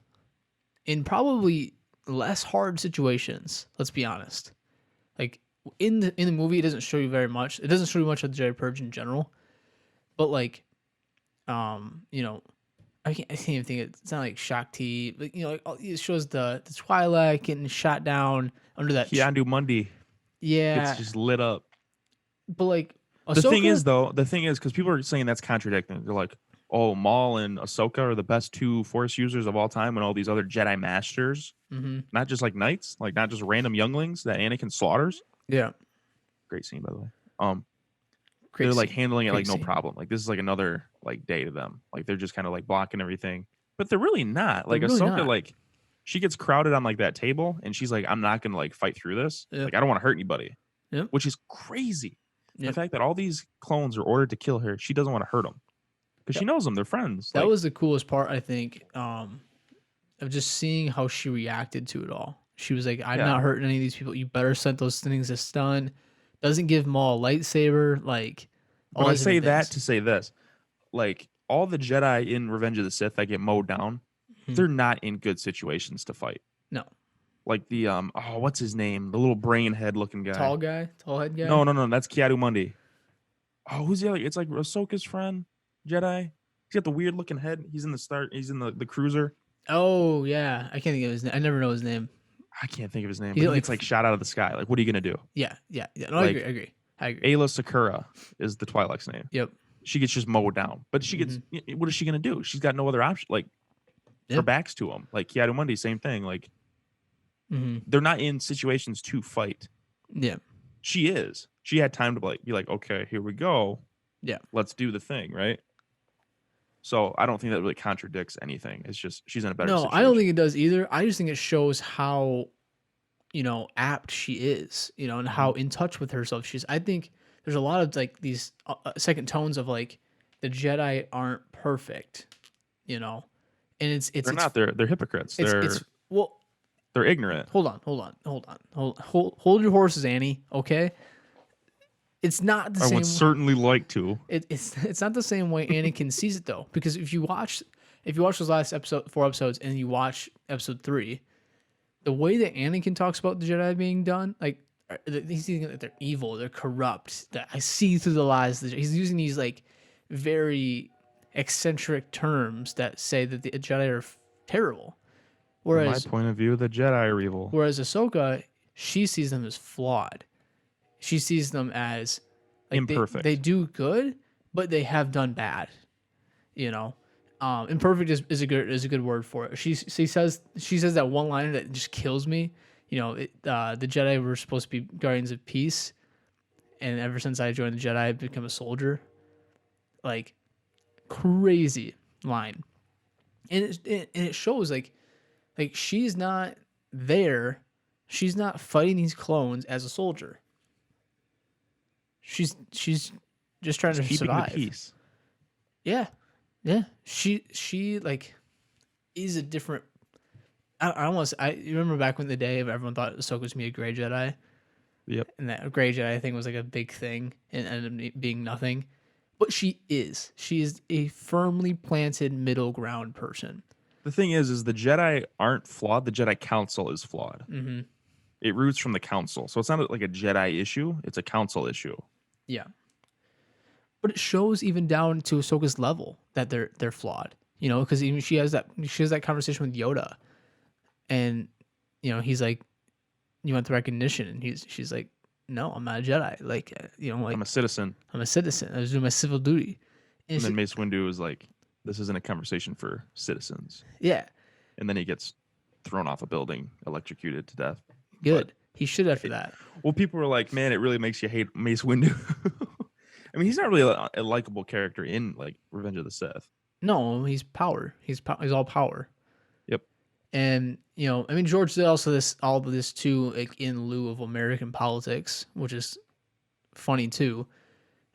in probably less hard situations. Let's be honest. Like in the movie, it doesn't show you very much. It doesn't show you much of the Jedi Purge in general, but like you know, I can't even think it's not like Shakti, but like it shows the Twilight getting shot down under that. Keanu Mundi gets Yeah, just lit up. but like Ahsoka. The thing is, because people are saying that's contradicting. They're like, "Oh, Maul and Ahsoka are the best two Force users of all time," and all these other Jedi Masters, Mm-hmm. not just like knights, like not just random younglings that Anakin slaughters. Yeah, Great scene, by the way. Um, great they're like scene. handling it like Great no scene. problem. Like this is like another like day to them. Like they're just kind of like blocking everything, but they're really not. They're Like really Ahsoka, not. like she gets crowded on like that table, and she's like, "I'm not gonna like fight through this. Yep. Like I don't want to hurt anybody," Yep. which is crazy. The Yep. fact that all these clones are ordered to kill her, she doesn't want to hurt them because she Yep. knows them. They're friends. That Like, was the coolest part, I think, of just seeing how she reacted to it all. She was like, "I'm yeah. not hurting any of these people. You better send those things to stun." Doesn't give Maul a lightsaber, like But all I these say different that things. to say this: like all the Jedi in Revenge of the Sith that get mowed down, Mhm. they're not in good situations to fight. No, Like the what's his name? The little brain head looking guy. tall head guy. No, that's Keanu Mundi. Oh, who's the other? It's like Ahsoka's friend, Jedi. He's got the weird looking head. He's in the start. He's in the cruiser. Oh yeah, I can't think of his name. I never know his name. I can't think of his name, He's but he like, gets like shot out of the sky. Like, what are you gonna do? yeah, yeah, yeah. No, I agree. Like I agree. I agree. Ayla Sakura is the Twi'lek's name. Yep. She gets just mowed down, but she gets. Hmm. What is she gonna do? She's got no other option. Like her Yep. back's to him. Like Keanu Mundi, same thing. Like Hmm. they're not in situations to fight. Yeah. She is. She had time to like be like, okay, here we go. Yeah. Let's do the thing, right? So I don't think that really contradicts anything. It's just she's in a better No, I don't situation. think it does either. I just think it shows how, apt she is, and Mhm. how in touch with herself she is. I think there's a lot of like these second tones of like the Jedi aren't perfect, you know, and They're not. They're hypocrites. it's well, They're ignorant. hold your horses, Annie. Okay, it's not the I would same. certainly like to. It's not the same way Anakin sees it though, because if you watch those last 4 episodes and you watch episode 3, the way that Anakin talks about the Jedi being done, like he's thinking that they're evil, they're corrupt. That I see through the lies. He's using these like very eccentric terms that say that the Jedi are terrible. From my Whereas point of view, the Jedi are evil. whereas Ahsoka, she sees them as flawed. She sees them as like they Imperfect. do good, but they have done bad. You know, imperfect is a good word for it. She says that one line that just kills me. The Jedi were supposed to be guardians of peace, and ever since I joined the Jedi, I've become a soldier. Like crazy line, and it shows like she's not there. She's not fighting these clones as a soldier. She's just trying Just to keeping the survive. peace. Yeah, yeah. She like is a different. I don't want to. You remember back in the day, of everyone thought Ahsoka was gonna be a gray Jedi, Yep. and that gray Jedi thing was like a big thing, and ended up being nothing. But she is. She is a firmly planted middle ground person. The thing is the Jedi aren't flawed. The Jedi Council is flawed. Mm-hmm. It roots from the Council, so it's not like a Jedi issue. It's a Council issue. Yeah, but it shows even down to Ahsoka's level that they're flawed. Because even she has that conversation with Yoda, and he's like, "You want the recognition?" And she's like, "No, I'm not a Jedi. Like, like I'm a citizen. I'm a citizen. I was doing my civil duty." And And she, then Mace Windu is like, "This isn't a conversation for citizens." yeah, And then he gets thrown off a building, electrocuted to death. But good. He should after that. well, people were like, "Man, it really makes you hate Mace Windu." I mean, he's not really a likable character in like Revenge of the Sith. No, he's power. He's all power. Yep. And I mean, George did all of this too, like in lieu of American politics, which is funny too.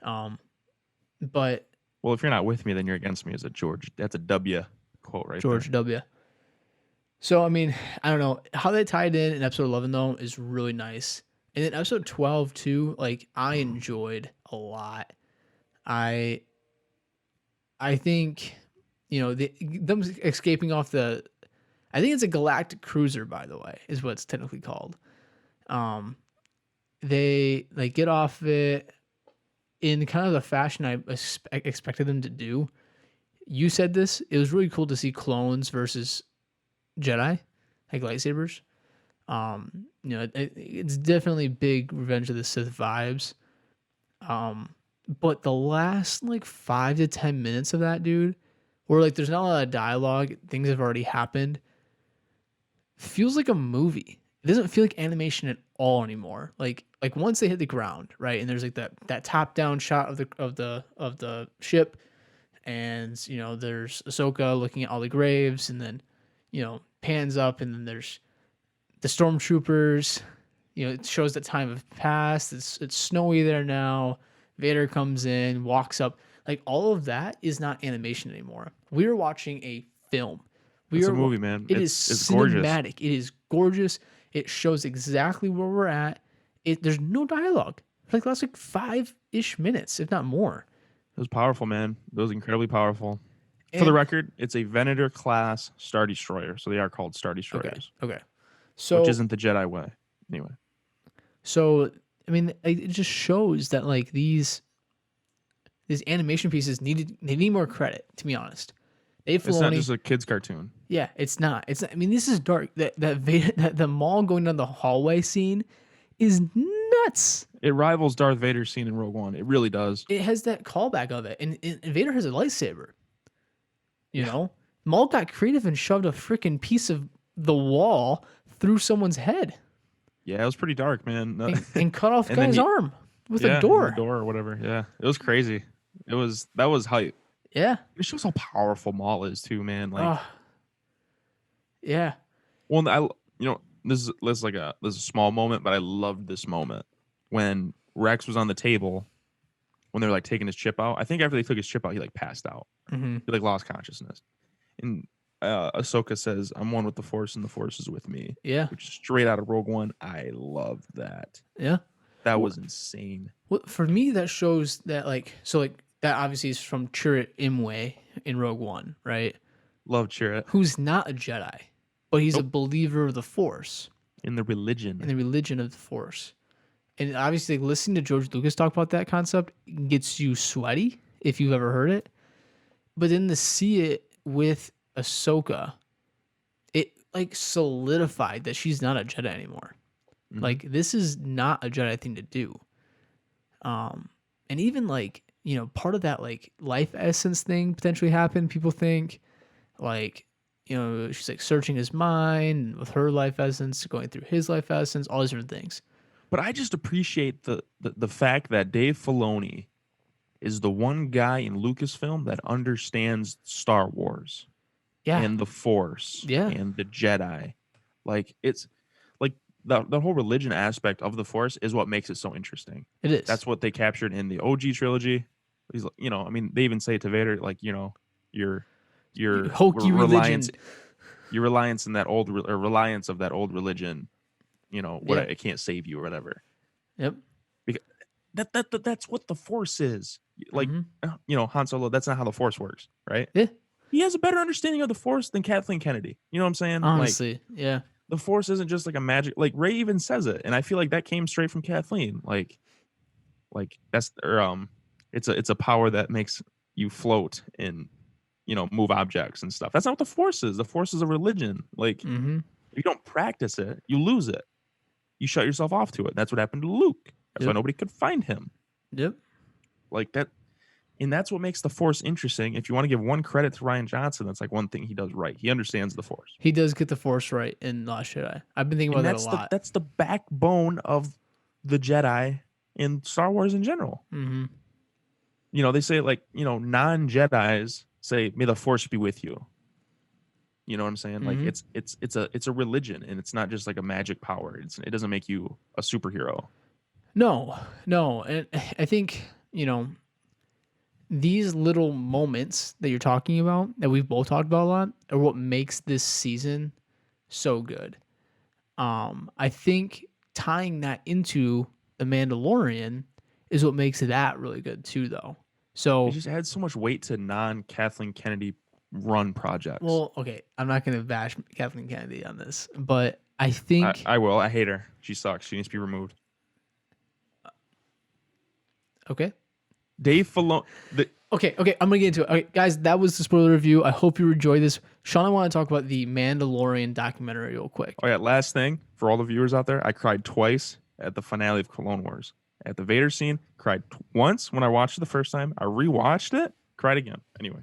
But Well, if you're not with me, then you're against me. Is a George? That's a W quote right George there. W. So I mean, I don't know how they tied in episode 11 though is really nice, and then episode 12 too. Like I enjoyed a lot. I think them escaping off the. I think it's a galactic cruiser, by the way, is what it's technically called. They like get off it in kind of the fashion I expected them to do. You said this. It was really cool to see clones versus Jedi, like lightsabers. It's definitely big Revenge of the Sith vibes. But the last like 5 to 10 minutes of that, dude, where like there's not a lot of dialogue, things have already happened, feels like a movie. It doesn't feel like animation at all anymore. Like once they hit the ground, right, and there's like that top down shot of the ship, and there's Ahsoka looking at all the graves, and then pans up, and then there's the stormtroopers. It shows that time have passed. It's snowy there now. Vader comes in, walks up. Like all of that is not animation anymore. We are watching a film. It's a movie, man. It is it's gorgeous. cinematic. It is gorgeous. It shows exactly where we're at. There's no dialogue. Like that's like 5-ish minutes, if not more. It was powerful, man. It was incredibly powerful. For the And- record, it's a Venator class Star Destroyer, so they are called Star Destroyers, Okay. So which isn't the Jedi way. Anyway, So I mean, it just shows that like these animation pieces need more credit. To be honest, Dave it's not Filoni. just a kids' cartoon. Yeah, it's not. It's. I mean, this is dark. That the mall going down the hallway scene is nuts. It rivals Darth Vader's scene in Rogue One. It really does. It has that callback of it, and Vader has a lightsaber. Maul got creative and shoved a freaking piece of the wall through someone's head. Yeah, it was pretty dark, man. and cut off And then guy's he arm with a yeah, in the door. door or whatever. Yeah. It was crazy. That was hype. Yeah. It shows how powerful Maul is too, man. Like, Oh, yeah. well, this is a small moment, but I loved this moment when Rex was on the table when they were like taking his chip out. I think after they took his chip out, he like passed out. Hmm. He like lost consciousness. And Ahsoka says, "I'm one with the Force, and the Force is with me," Yeah. which is straight out of Rogue One. I loved that. Yeah. That Well, was insane. well, for me, that shows that that obviously is from Chirrut Imwe in Rogue One, right? Love Chirrut Who's not a Jedi, but he's a Nope. believer of the Force in the religion. and the religion of the Force. And obviously, like, listening to George Lucas talk about that concept gets you sweaty if you've ever heard it. But then to see it with Ahsoka, it like solidified that she's not a Jedi anymore. Mhm. Like, this is not a Jedi thing to do. And even like, part of that like life essence thing potentially happened. People think like, she's like searching his mind with her life essence, going through his life essence, all these different things. But I just appreciate the fact that Dave Filoni is the one guy in Lucasfilm that understands Star Wars Yeah. and the Force Yeah. and the Jedi. Like it's like the whole religion aspect of the Force is what makes it so interesting. It is. That's what they captured in the OG trilogy. He's like, I mean, they even say it to Vader, like, your Hokey reliance, religion. your reliance in that or reliance of that old religion. Yeah. It can't save you or whatever. Yep. Because that's what the Force is. Like, Mhm. Han Solo. That's not how the Force works, right? Yeah. He has a better understanding of the Force than Kathleen Kennedy. You know what I'm saying? Like, Honestly. Yeah. the Force isn't just like a magic. Like Ray even says it, and I feel like that came straight from Kathleen. Like that's it's a power that makes you float and move objects and stuff. That's not what the Force is. The Force is a religion. Like, Mm-hmm. if you don't practice it, you lose it. You shut yourself off to it. That's what happened to Luke. That's why Yep. nobody could find him. Yep. Like that. And that's what makes the Force interesting. If you want to give one credit to Ryan Johnson, that's like one thing he does right. He understands the Force. He does get the Force right in Last Jedi. I've been thinking And about that a lot. that's the backbone of the Jedi in Star Wars in general. Mm-hmm. They say like, non-Jedis say, "May the Force be with you." You know what I'm saying? Like Mhm. it's a religion, and it's not just like a magic power. It doesn't make you a superhero. No, and I think these little moments that you're talking about, that we've both talked about a lot, are what makes this season so good. I think tying that into the Mandalorian is what makes that really good too, though. It So, just adds so much weight to non-Kathleen Kennedy run projects. well, okay, I'm not going to bash Kathleen Kennedy on this, but I think I will. I hate her. She sucks. She needs to be removed. okay. Dave Filoni. Okay, I'm gonna get into it. Okay, guys, that was the spoiler review. I hope you enjoyed this. Sean, I want to talk about the Mandalorian documentary real quick. Oh yeah, last thing for all the viewers out there, I cried twice at the finale of Clone Wars. At the Vader scene, cried once when I watched it the first time. I rewatched it, cried again. Anyway,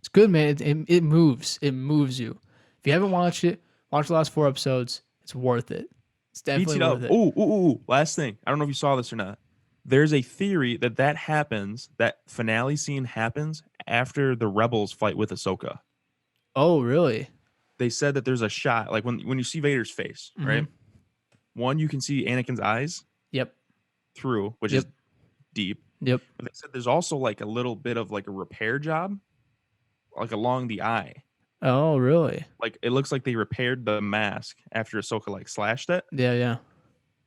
It's good, man. It moves. It moves you. If you haven't watched it, watch the last 4 episodes. It's worth it. It's definitely worth it. Ooh. Last thing. I don't know if you saw this or not. There's a theory that happens, that finale scene happens after the Rebels fight with Ahsoka. Oh, really? They said that there's a shot, like when you see Vader's face, right? One, you can see Anakin's eyes Yep. through, which is deep. Yep. But they said there's also like a little bit of like a repair job, like along the eye. Oh, really? Like it looks like they repaired the mask after Ahsoka like slashed it. Yeah.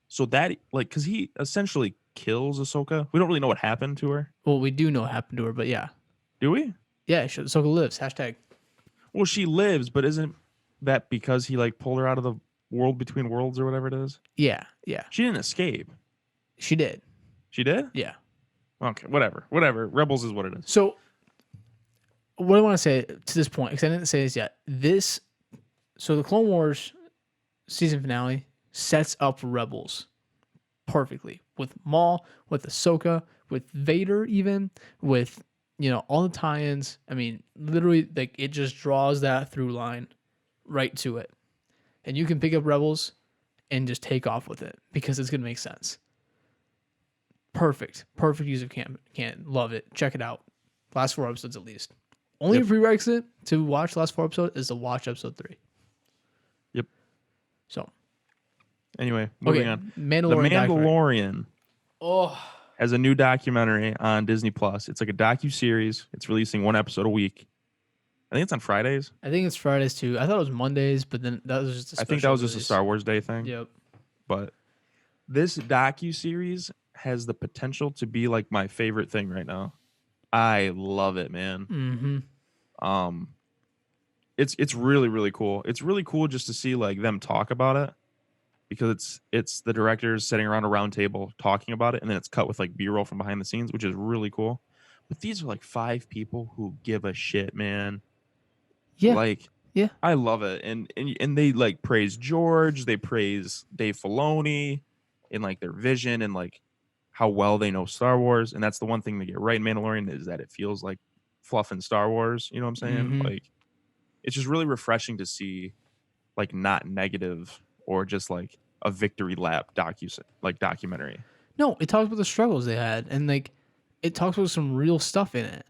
So that like, because he essentially kills Ahsoka. We don't really know what happened to her. Well, we do know what happened to her, but yeah. Do we? Yeah, Ahsoka lives. Hashtag. Well, she lives, but isn't that because he like pulled her out of the world between worlds or whatever it is? Yeah. She didn't escape. She did. She did? Yeah. Okay, whatever. Rebels is what it is. So, what I want to say to this point, because I didn't say this yet, so the Clone Wars season finale sets up Rebels perfectly with Maul, with Ahsoka, with Vader, even with all the tie-ins. I mean, literally, like it just draws that through line right to it, and you can pick up Rebels and just take off with it because it's gonna make sense. Perfect use of can love it. Check it out. Last 4 episodes at least. Only Yep. prerequisite to watch the last 4 episodes is to watch episode 3. Yep. So Anyway, moving okay, on. The Mandalorian. Documentary. Mandalorian Oh, has a new documentary on Disney Plus. It's like a docu-series. It's releasing 1 episode a week. I think it's on Fridays. I think it's Fridays too. I thought it was Mondays, but then that was just a I think that was just a release. Star Wars Day thing. Yep. But this docu-series has the potential to be like my favorite thing right now. I love it, man. Mm-hmm. It's really, really cool. It's really cool just to see like them talk about it, because it's the directors sitting around a round table talking about it, and then it's cut with like B-roll from behind the scenes, which is really cool. But these are like 5 people who give a shit, man. Yeah. Like, yeah. I love it. And they like praise George, they praise Dave Filoni in like their vision and like how well they know Star Wars. And that's the one thing they get right in Mandalorian, is that it feels like fluff in Star Wars. You know what I'm saying? Mm-hmm. Like, it's just really refreshing to see like not negative or just like a victory lap documentary. No, it talks about the struggles they had, and like it talks about some real stuff in it.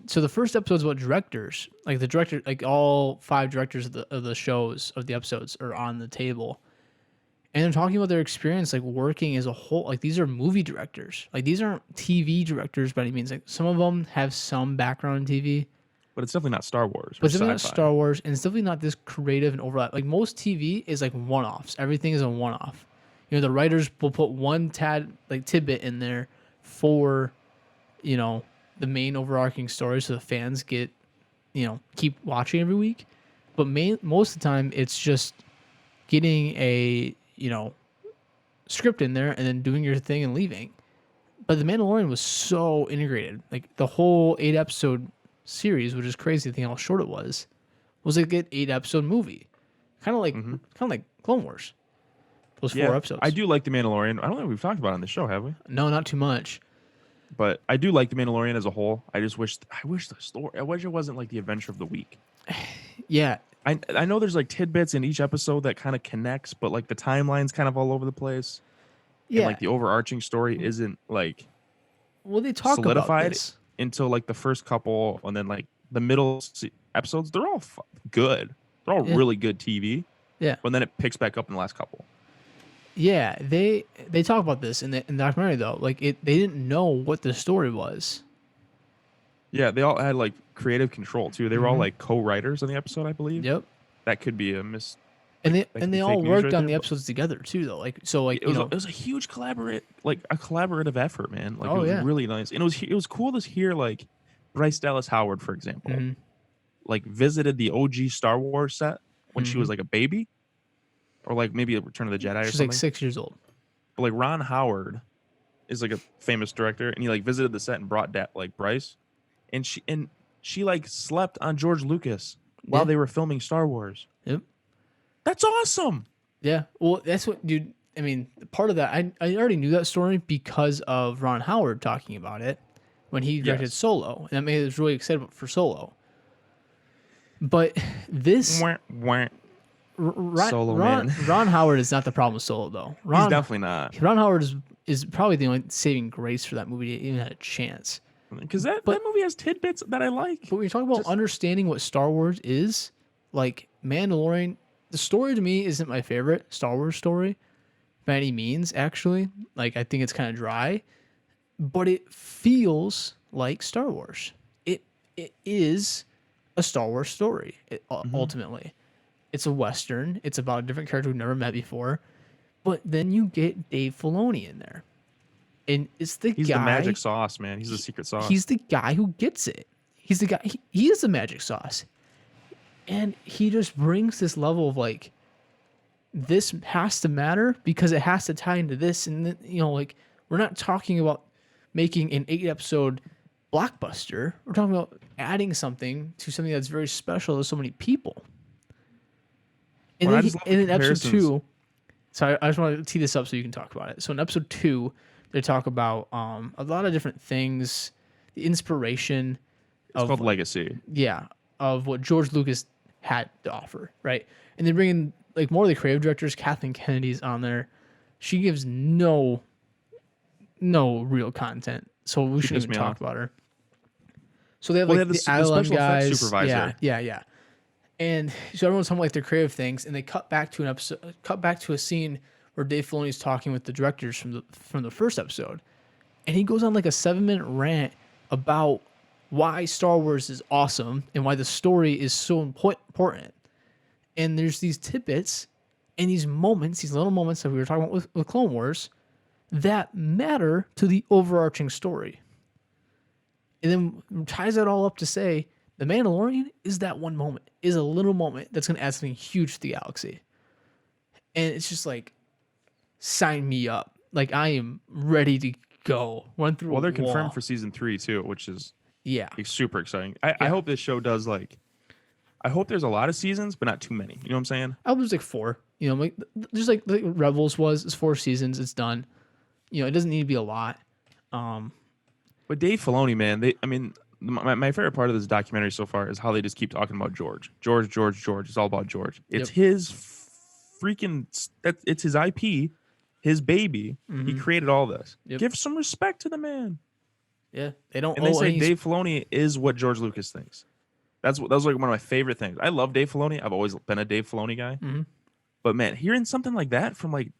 So the first episode's about directors, like the director, like all 5 directors of the shows of the episodes are on the table, and they're talking about their experience, like working as a whole. Like these are movie directors, like these aren't TV directors by any means. Like some of them have some background in TV, But it's definitely not Star Wars. but it's definitely not Star Wars, and it's definitely not this creative and overlap. Like most TV is like one-offs. Everything is a one-off. You know, the writers will put one tidbit in there for, you know, the main overarching story, so the fans get, you know, keep watching every week. But most of the time, it's just getting a, you know, script in there and then doing your thing and leaving. But The Mandalorian was so integrated. Like the whole 8-episode series, which is crazy to think how short it was like an 8-episode movie, kind of like Clone Wars. Those 4 episodes. I do like The Mandalorian. I don't think we've talked about it on the show, have we? No, not too much. But I do like The Mandalorian as a whole. I wish the story. I wish it wasn't like the adventure of the week. Yeah. I know there's like tidbits in each episode that kind of connects, but like the timeline's kind of all over the place. Yeah. And like the overarching story isn't like they talk solidified about this until like the first couple, and then like the middle episodes. They're all good. They're all really good TV. Yeah. But then it picks back up in the last couple. Yeah, they talk about this in the documentary though. Like they didn't know what the story was. Yeah, they all had like creative control too. They were all like co-writers on the episode, I believe. Yep. That could be a miss. And that they could be all fake news worked right on there, the but episodes together too though. Like so like it was a huge collaborative effort, man. Like it was really nice. And it was cool to hear like Bryce Dallas Howard, for example, like visited the OG Star Wars set when she was like a baby. Or like maybe a Return of the Jedi or something. She's like 6 years old. But like Ron Howard is like a famous director, and he like visited the set and brought like Bryce, and she like slept on George Lucas while they were filming Star Wars. Yep. That's awesome. Yeah. Well, that's what, dude. I mean, part of that, I already knew that story because of Ron Howard talking about it when he directed Solo, and that made us really excited for Solo. But this. Ron Howard is not the problem with Solo, though. He's definitely not. Ron Howard is probably the only saving grace for that movie to even had a chance. Because that movie has tidbits that I like. But when you're talking about understanding what Star Wars is, like Mandalorian, the story to me isn't my favorite Star Wars story by any means, actually. Like, I think it's kind of dry, but it feels like Star Wars. It is a Star Wars story, ultimately. It's a Western. It's about a different character we've never met before. But then you get Dave Filoni in there. And it's the guy. He's the magic sauce, man. He's the secret sauce. He's the guy who gets it. He's the guy. He is the magic sauce. And he just brings this level of like, this has to matter because it has to tie into this. And, then, you know, like, we're not talking about making an 8-episode blockbuster. We're talking about adding something to something that's very special to so many people. And then in episode 2, so I just want to tee this up so you can talk about it. So in episode 2, they talk about a lot of different things, the inspiration it's called Legacy. Yeah, of what George Lucas had to offer, right? And they bring in like more of the creative directors. Kathleen Kennedy's on there. She gives no real content, so we She shouldn't pissed even me talk off. about her. So they have Well, they like had the the ILM special effects guys, supervisor. yeah. And so everyone's talking about like their creative things, and they cut back to an episode, cut back to a scene where Dave Filoni's talking with the directors from the first episode, and he goes on like a 7-minute rant about why Star Wars is awesome and why the story is so important. And there's these tidbits and these moments, these little moments that we were talking about with Clone Wars that matter to the overarching story. And then ties that all up to say the Mandalorian is that one moment, is a little moment that's going to add something huge to the galaxy. And it's just like, sign me up. Like, I am ready to go. Run through Well, a they're wall. confirmed for season 3 too, which is Yeah. super exciting. I hope this show does like. I hope there's a lot of seasons, but not too many. You know what I'm saying? I was like 4. You know, like just like Rebels was, it's 4 seasons, it's done. You know, it doesn't need to be a lot. But Dave Filoni, man, my favorite part of this documentary so far is how they just keep talking about George. It's all about George. It's Yep. his freaking it's his IP, his baby. He created all this. Yep. Give some respect to the man. Yeah, they don't. And they say any. Dave Filoni is what George Lucas thinks. That was like one of my favorite things. I love Dave Filoni. I've always been a Dave Filoni guy. But man, hearing something like that from like,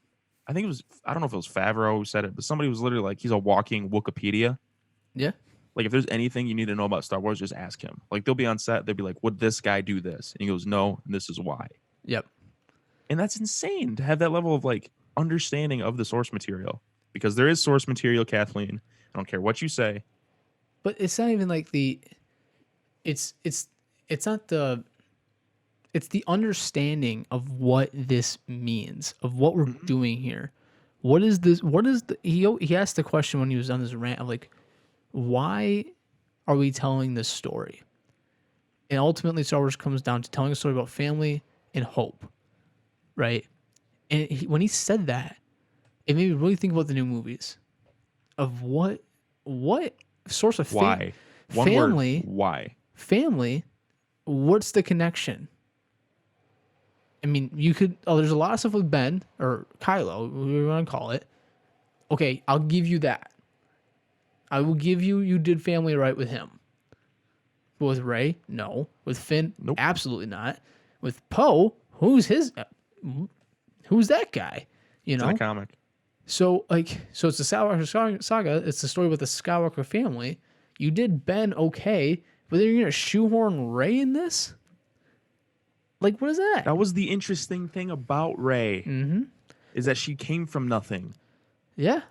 I think it was, I don't know if it was Favreau who said it, but somebody was literally like, he's a walking Wikipedia. Yeah. Like if there's anything you need to know about Star Wars, just ask him. Like they'll be on set, they'll be like, would this guy do this? And he goes, no, and this is why. Yep. And that's insane to have that level of like understanding of the source material, because there is source material, Kathleen. I don't care what you say. But it's not even like it's not the, it's the understanding of what this means, of what we're doing here. What is this? What is the, he asked the question when he was on this rant of like, why are we telling this story? And ultimately Star Wars comes down to telling a story about family and hope, right? And when he said that, it made me really think about the new movies of what source of Why? One family, word. Why? family, what's the connection? I mean, you could, there's a lot of stuff with Ben or Kylo, whatever you want to call it. Okay, I'll give you that. I will give you did family right with him. But with Rey, no. With Finn, Nope. absolutely not. With Poe, who's that guy? You It's know? in a comic. So it's the Skywalker saga. It's the story about the Skywalker family. You did Ben okay, but then you're gonna shoehorn Rey in this? Like, what is that? That was the interesting thing about Rey, is that she came from nothing. Yeah.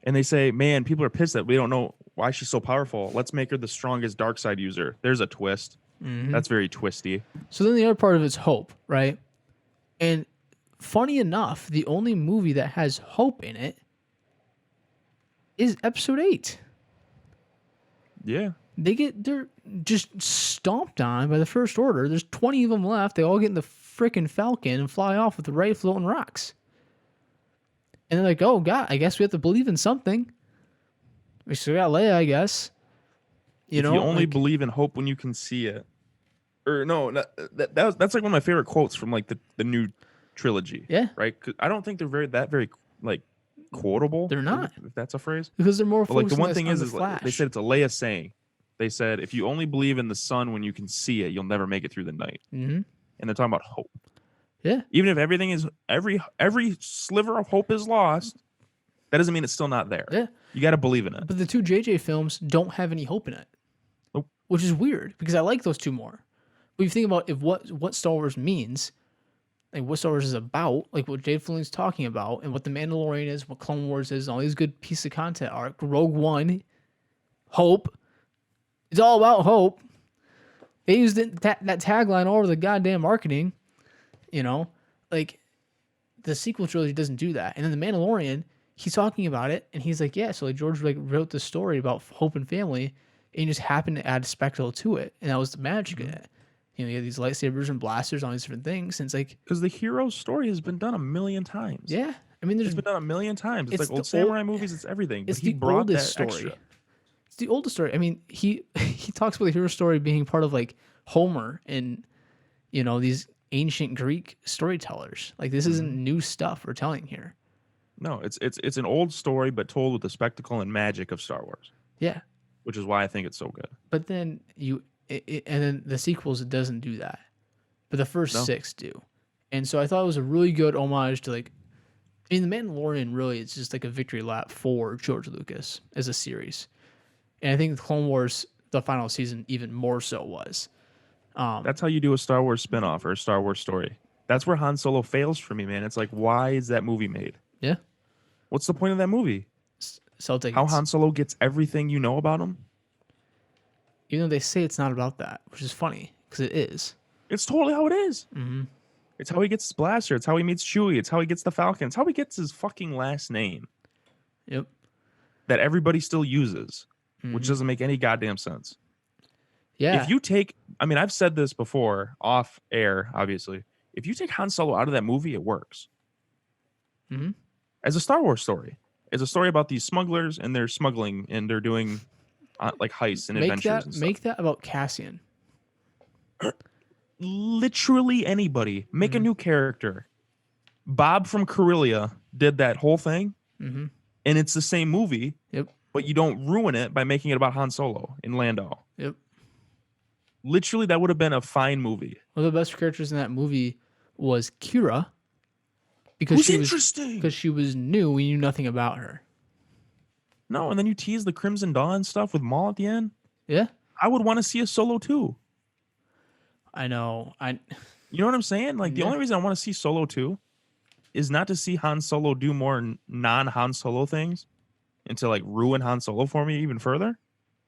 And they say, man, people are pissed that we don't know why she's so powerful. Let's make her the strongest dark side user. There's a twist. That's very twisty. So then the other part of it's hope, right? And funny enough, the only movie that has hope in it is Episode 8. Yeah. They're just stomped on by the First Order. There's 20 of them left. They all get in the frickin' Falcon and fly off with the Rey floating rocks. And they're like, oh, God, I guess we have to believe in something. We still got Leia, I guess. You know, you only like, believe in hope when you can see it. Or no, that's like one of my favorite quotes from like the new trilogy. Yeah. Right? 'Cause I don't think they're very like quotable. They're not. If that's a phrase. because they're more But like the focused one on thing the is like, Flash. they said it's a Leia saying. They said if you only believe in the sun when you can see it, you'll never make it through the night. Mm-hmm. And they're talking about hope. Yeah. Even if everything is every sliver of hope is lost, that doesn't mean it's still not there. Yeah. You got to believe in it. But the two JJ films don't have any hope in it. Nope. Which is weird because I like those two more. But you think about if what Star Wars means, like what Star Wars is about, like what Dave Filoni's talking about, and what The Mandalorian is, what Clone Wars is, and all these good pieces of content are. Rogue One, hope. It's all about hope. They used that tagline all over the goddamn marketing. You know, like the sequel trilogy doesn't do that. And then The Mandalorian, he's talking about it, and he's like, yeah, so like George like wrote this story about hope and family, and he just happened to add spectacle to it, and that was the magic in it. You know, you have these lightsabers and blasters, all these different things, and it's like Because the hero story has been done a million times. yeah, I mean, there's It's been done a million times. It's It's like old the samurai old- movies. It's everything. But it's he the brought oldest that story. extra. It's the oldest story. I mean, he talks about the hero story being part of like Homer and these ancient Greek storytellers. Like this isn't Mhm. new stuff we're telling here. No, it's an old story, but told with the spectacle and magic of Star Wars, Yeah. which is why I think it's so good. But then and then the sequels, it doesn't do that. But the first No, six do. And so I thought it was a really good homage to like, I mean, The Mandalorian really is just like a victory lap for George Lucas as a series. And I think the Clone Wars, the final season, even more so was. that's how you do a Star Wars spinoff or a Star Wars story. That's where Han Solo fails for me, man. It's like, why is that movie made? Yeah. What's the point of that movie? Sell How tickets. Han Solo gets everything you know about him? Even though they say it's not about that, which is funny because it is. It's totally how it is. Mm-hmm. It's how he gets his blaster. It's how he meets Chewie. It's how he gets the Falcon. It's how he gets his fucking last name Yep. that everybody still uses, which Mm-hmm. doesn't make any goddamn sense. Yeah. If you take, I mean, I've said this before off air, obviously. If you take Han Solo out of that movie, it works. Mm-hmm. As a Star Wars story. It's a story about these smugglers and they're smuggling and they're doing like heists and adventures and stuff. Make that about Cassian. Literally anybody. Make a Mm-hmm. new character. Bob from Corellia did that whole thing, Mm-hmm. and it's the same movie, Yep. but you don't ruin it by making it about Han Solo in Lando. Yep. Literally, that would have been a fine movie. One of the best characters in that movie was Kira because Who's interesting? she was new. We knew nothing about her. No, and then you tease the Crimson Dawn stuff with Maul at the end. Yeah. I would want to see a Solo too. I know. You know what I'm saying? Like the Yeah. only reason I want to see Solo 2 is not to see Han Solo do more non-Han Solo things and to like ruin Han Solo for me even further.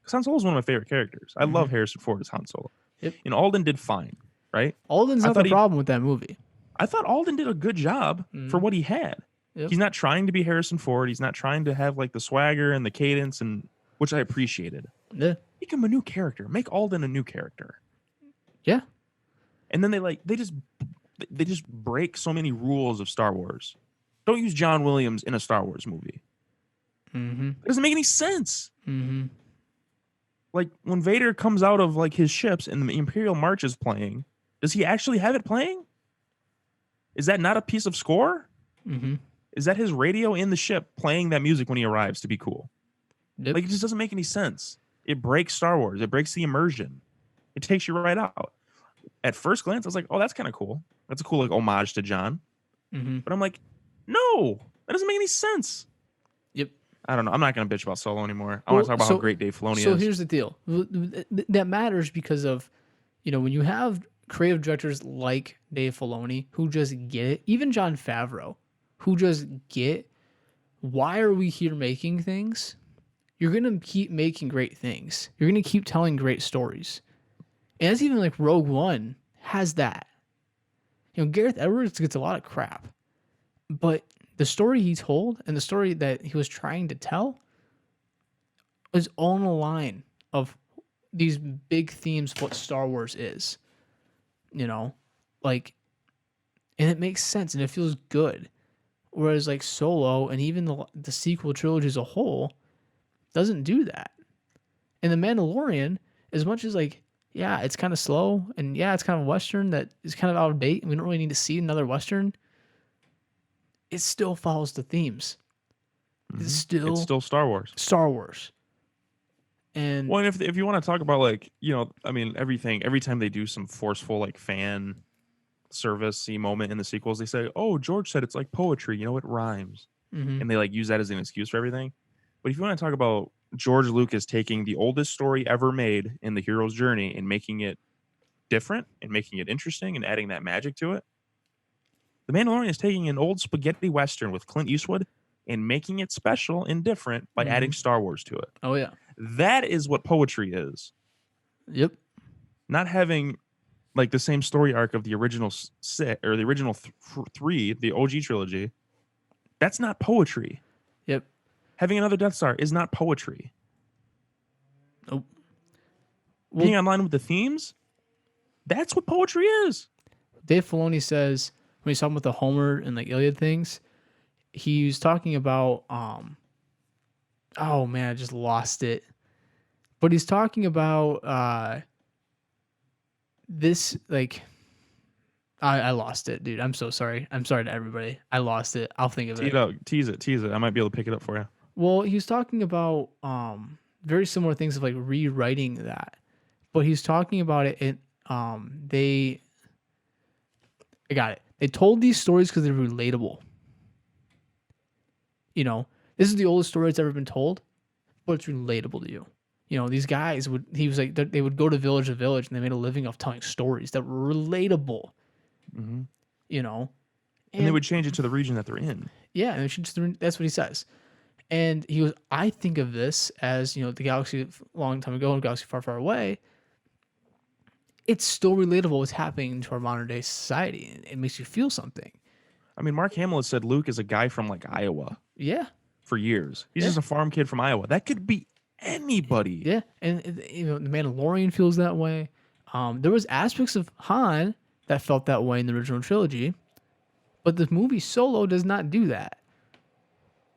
Because Han Solo is one of my favorite characters. I love Harrison Ford as Han Solo. Yep. And Alden did fine, right? Alden's I not the thought he problem with that movie. I thought Alden did a good job for what he had. Yep. He's not trying to be Harrison Ford. He's not trying to have like the swagger and the cadence, and which I appreciated. Yeah. Make him a new character. Make Alden a new character. Yeah. And then they just break so many rules of Star Wars. Don't use John Williams in a Star Wars movie. Mm-hmm. It doesn't make any sense. Mm-hmm. Like when Vader comes out of like his ships and the Imperial March is playing, does he actually have it playing? Is that not a piece of score? Mm-hmm. Is that his radio in the ship playing that music when he arrives to be cool? Yep. Like it just doesn't make any sense. It breaks Star Wars. It breaks the immersion. It takes you right out. At first glance, I was like, "Oh, that's kind of cool. That's a cool like homage to John." Mm-hmm. But I'm like, "No, that doesn't make any sense." Yep. I don't know. I'm not going to bitch about Solo anymore. I want to talk about how great Dave Filoni So is. here's the deal. That matters because of, when you have creative directors like Dave Filoni who just get it, even Jon Favreau, who just get, why are we here making things? You're going to keep making great things. You're going to keep telling great stories. And that's even like Rogue One has that. Gareth Edwards gets a lot of crap. But the story he told and the story that he was trying to tell is on the line of these big themes of what Star Wars is. Like, and it makes sense and it feels good. Whereas like Solo and even the sequel trilogy as a whole doesn't do that. And The Mandalorian, as much as like, yeah, it's kind of slow and yeah, it's kind of a Western that is kind of out of date and we don't really need to see another Western, it still follows the themes. It's still Star Wars. Star Wars. And Well, and if you want to talk about like, I mean, every time they do some forceful like fan service-y moment in the sequels, they say, "Oh, George said it's like poetry, it rhymes." mm-hmm. And they like use that as an excuse for everything. But if you want to talk about George Lucas taking the oldest story ever made in the hero's journey and making it different and making it interesting and adding that magic to it, The Mandalorian is taking an old spaghetti western with Clint Eastwood and making it special and different by adding Star Wars to it. Oh yeah. That is what poetry is. Yep. Not having like the same story arc of the original or the original three, the OG trilogy. That's not poetry. Yep. Having another Death Star is not poetry. Nope. Being online with the themes, that's what poetry is. Dave Filoni says when he's talking about the Homer and like Iliad things, he was talking about oh man, I just lost it. But he's talking about this like I lost it, dude. I'm so sorry. I'm sorry to everybody. I lost it. I'll think of Tee it. it up, tease it, tease it. I might be able to pick it up for you. Well, he was talking about very similar things of like rewriting that, but he's talking about it. They I got it. They told these stories because they're relatable. You know, this is the oldest story that's ever been told, but it's relatable to you. You know, these guys would. He was like they would go to village to village, and they made a living off telling stories that were relatable. Hmm. You know, And they and would change it to the region that they're in. yeah, and that's what he says. And he goes, I think of this as, you know, the galaxy a long time ago, a galaxy far, far away. It's still relatable what's happening to our modern day society. And it makes you feel something. I mean, Mark Hamill has said Luke is a guy from like Iowa Yeah. for years. He's Yeah. just a farm kid from Iowa. That could be anybody. Yeah. And, you know, the Mandalorian feels that way. There was aspects of Han that felt that way in the original trilogy, but the movie Solo does not do that.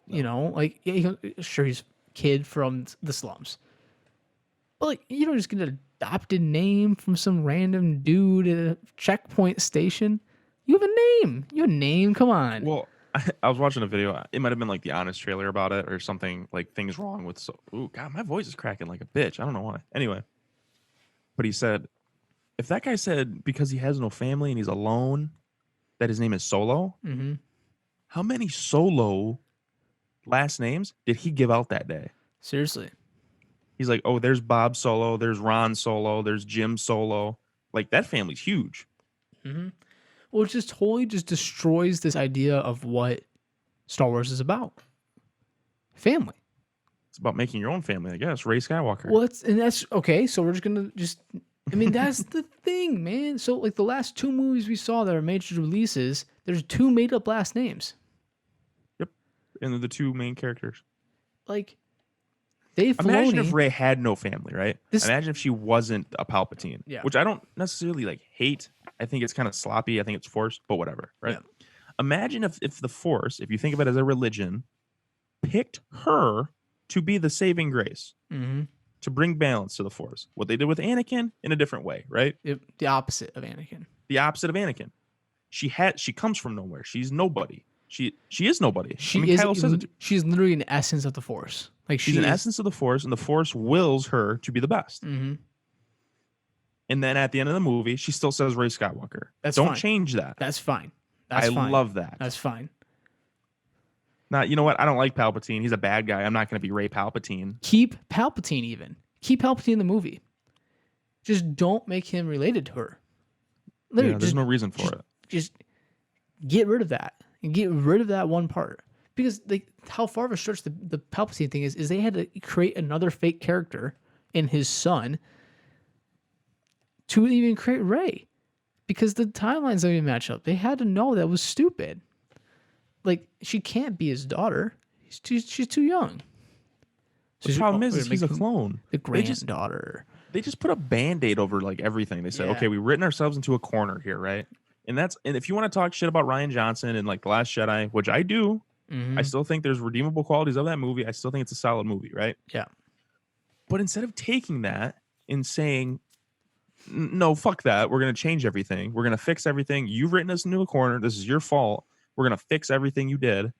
You know, like, yeah, sure, he's a kid from the slums. But, like, you don't just get an adopted name from some random dude at a checkpoint station. You have a name. You have a name. Come on. Well, I was watching a video. It might have been like the Honest trailer about it or something like things wrong with. So, ooh, God, my voice is cracking like a bitch. I don't know why. Anyway, but he said, if that guy said because he has no family and he's alone, that his name is Solo, Mm-hmm. how many Solo last names did he give out that day? Seriously. He's like, oh, there's Bob Solo, there's Ron Solo, there's Jim Solo. Like that family's huge. Mm-hmm. Well, it just totally just destroys this idea of what Star Wars is about. Family. It's about making your own family, I guess. Ray Skywalker. Well, that's okay. So we're just gonna I mean, that's the thing, man. So like the last two movies we saw that are major releases, there's two made up last names. Yep. And they're the two main characters. Like Dave Imagine Filoni. if Ray had no family, right? Imagine if she wasn't a Palpatine. Yeah. Which I don't necessarily like hate. I think it's kind of sloppy. I think it's forced, but whatever, right? Yeah. Imagine if the Force, if you think of it as a religion, picked her to be the saving grace, Mm-hmm. to bring balance to the Force. What they did with Anakin in a different way, right? The opposite of Anakin. The opposite of Anakin. She comes from nowhere. She's nobody. She is nobody. Kylo says it. She's literally an essence of the Force. Like She's an essence of the Force, and the Force wills her to be the best. Mm-hmm. And then at the end of the movie, she still says Ray Skywalker. Don't fine. change that. That's fine. I Fine. love that. That's fine. Not, you know what? I don't like Palpatine. He's a bad guy. I'm not going to be Ray Palpatine. Keep Palpatine even. Keep Palpatine in the movie. Just don't make him related to her. Literally, There's no reason for it. Just get rid of that and get rid of that one part. Because like how far of a stretch the Palpatine thing is they had to create another fake character in his son to even create Rey. Because the timelines don't even match up. They had to know that was stupid. Like, she can't be his daughter. She's too young. The problem is he's a clone. The granddaughter. They just put a Band-Aid over like everything. They said, Yeah. okay, we've written ourselves into a corner here, right? And if you want to talk shit about Rian Johnson and like The Last Jedi, which I do, Mm-hmm. I still think there's redeemable qualities of that movie. I still think it's a solid movie, right? Yeah. But instead of taking that and saying, no, fuck that, we're going to change everything. We're going to fix everything. You've written us into a corner. This is your fault. We're going to fix everything you did,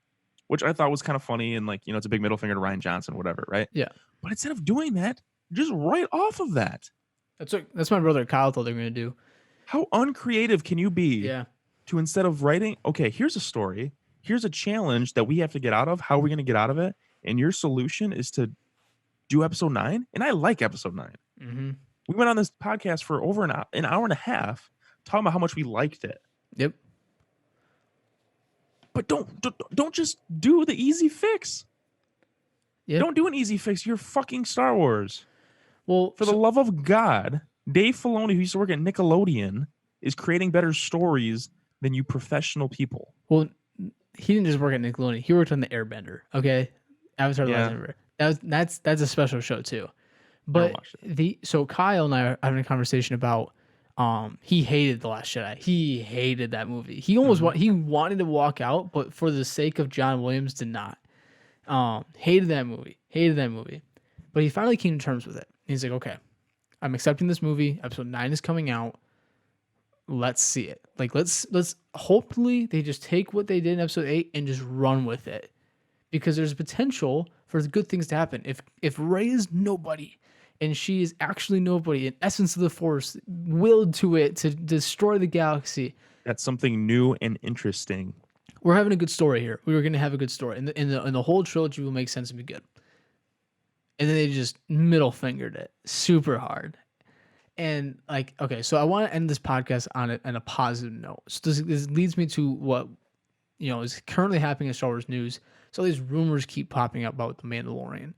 which I thought was kind of funny. And like, you know, it's a big middle finger to Rian Johnson, whatever, right? Yeah. But instead of doing that, just write off of that. That's my brother Kyle thought they were going to do. How uncreative can you be Yeah. to, instead of writing, okay, here's a story, here's a challenge that we have to get out of. How are we going to get out of it? And your solution is to do episode 9. And I like episode 9. Mm-hmm. We went on this podcast for over an hour and a half talking about how much we liked it. Yep. But don't just do the easy fix. Yep. Don't do an easy fix. You're fucking Star Wars. Well, For the love of God, Dave Filoni, who used to work at Nickelodeon, is creating better stories than you professional people. Well, he didn't just work at Nickelodeon. He worked on the Airbender. Okay, Avatar: The Last Airbender. That's a special show too. But so Kyle and I are having a conversation about he hated The Last Jedi. He hated that movie. He almost he wanted to walk out, but for the sake of John Williams, did not. Hated that movie. But he finally came to terms with it. He's like, okay, I'm accepting this movie. Episode 9 is coming out. let's see it. Like let's hopefully they just take what they did in episode 8 and just run with it. Because there's potential for good things to happen. If Rey is nobody and she is actually nobody, an essence of the Force, willed to it to destroy the galaxy, That's something new and interesting. we're having a good story here. We were going to have a good story, and the whole trilogy will make sense and be good. And then they just middle fingered it super hard. And like, okay, so I want to end this podcast on a positive note. So this leads me to what is currently happening in Star Wars news. So these rumors keep popping up about the Mandalorian,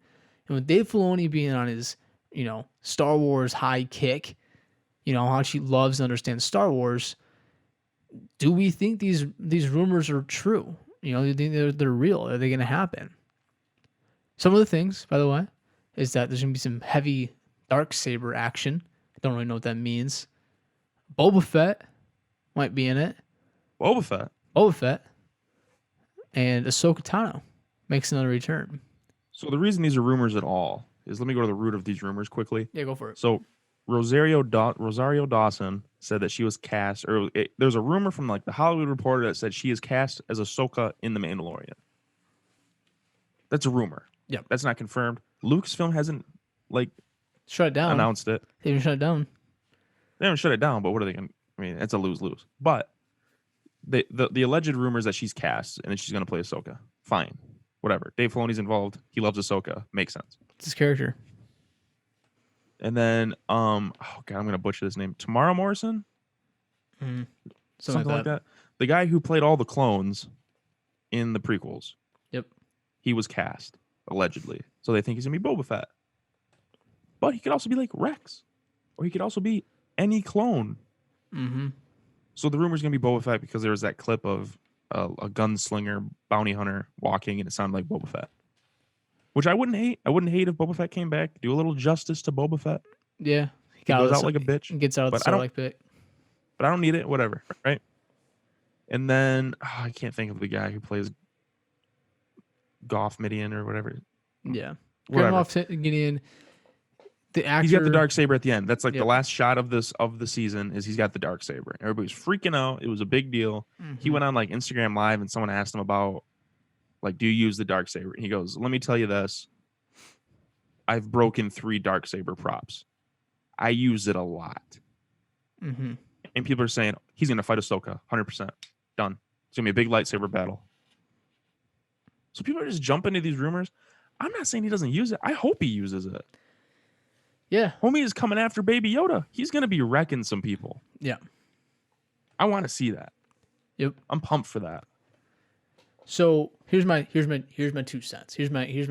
and with Dave Filoni being on his Star Wars high kick, how she loves and understands Star Wars. Do we think these rumors are true? Do you think they're real? Are they going to happen? Some of the things, by the way, is that there's going to be some heavy dark saber action. I don't really know what that means. Boba Fett might be in it. Boba Fett. Boba Fett. And Ahsoka Tano makes another return. So the reason these are rumors at all is, let me go to the root of these rumors quickly. Yeah, go for it. So Rosario Dawson said that she was cast, or there's a rumor from like the Hollywood Reporter that said she is cast as Ahsoka in The Mandalorian. That's a rumor. Yep. That's not confirmed. Lucasfilm hasn't shut it down. Announced it. They didn't shut it down. They haven't shut it down, but what are they going to... I mean, it's a lose-lose. But the alleged rumors that she's cast and that she's going to play Ahsoka. Fine. Whatever. Dave Filoni's involved. He loves Ahsoka. Makes sense. It's his character. And then, oh God, I'm going to butcher this name. Tamara Morrison? Something like that. The guy who played all the clones in the prequels. Yep. He was cast, allegedly. So they think he's going to be Boba Fett. But he could also be like Rex. Or he could also be any clone. Mm-hmm. So the rumor's going to be Boba Fett because there was that clip of a gunslinger bounty hunter walking and it sounded like Boba Fett. Which I wouldn't hate. I wouldn't hate if Boba Fett came back. Do a little justice to Boba Fett. Yeah. He goes out like a bitch. He gets out of the Sarlacc pit. But I don't need it. Whatever. Right? And then, I can't think of the guy who plays Goff Midian or whatever. Yeah. Whatever. Gideon, the actor. He's got the darksaber at the end. That's like the last shot of the season is he's got the darksaber. Everybody's freaking out. It was a big deal. Mm-hmm. He went on like Instagram Live and someone asked him about, like, do you use the darksaber? And he goes, let me tell you this. I've broken 3 darksaber props. I use it a lot. Mm-hmm. And people are saying he's going to fight Ahsoka. 100%. Done. It's going to be a big lightsaber battle. So people are just jumping into these rumors. I'm not saying he doesn't use it. I hope he uses it. Yeah. Homie is coming after Baby Yoda. He's going to be wrecking some people. Yeah. I want to see that. Yep. I'm pumped for that. So here's my 2 cents. Here's my you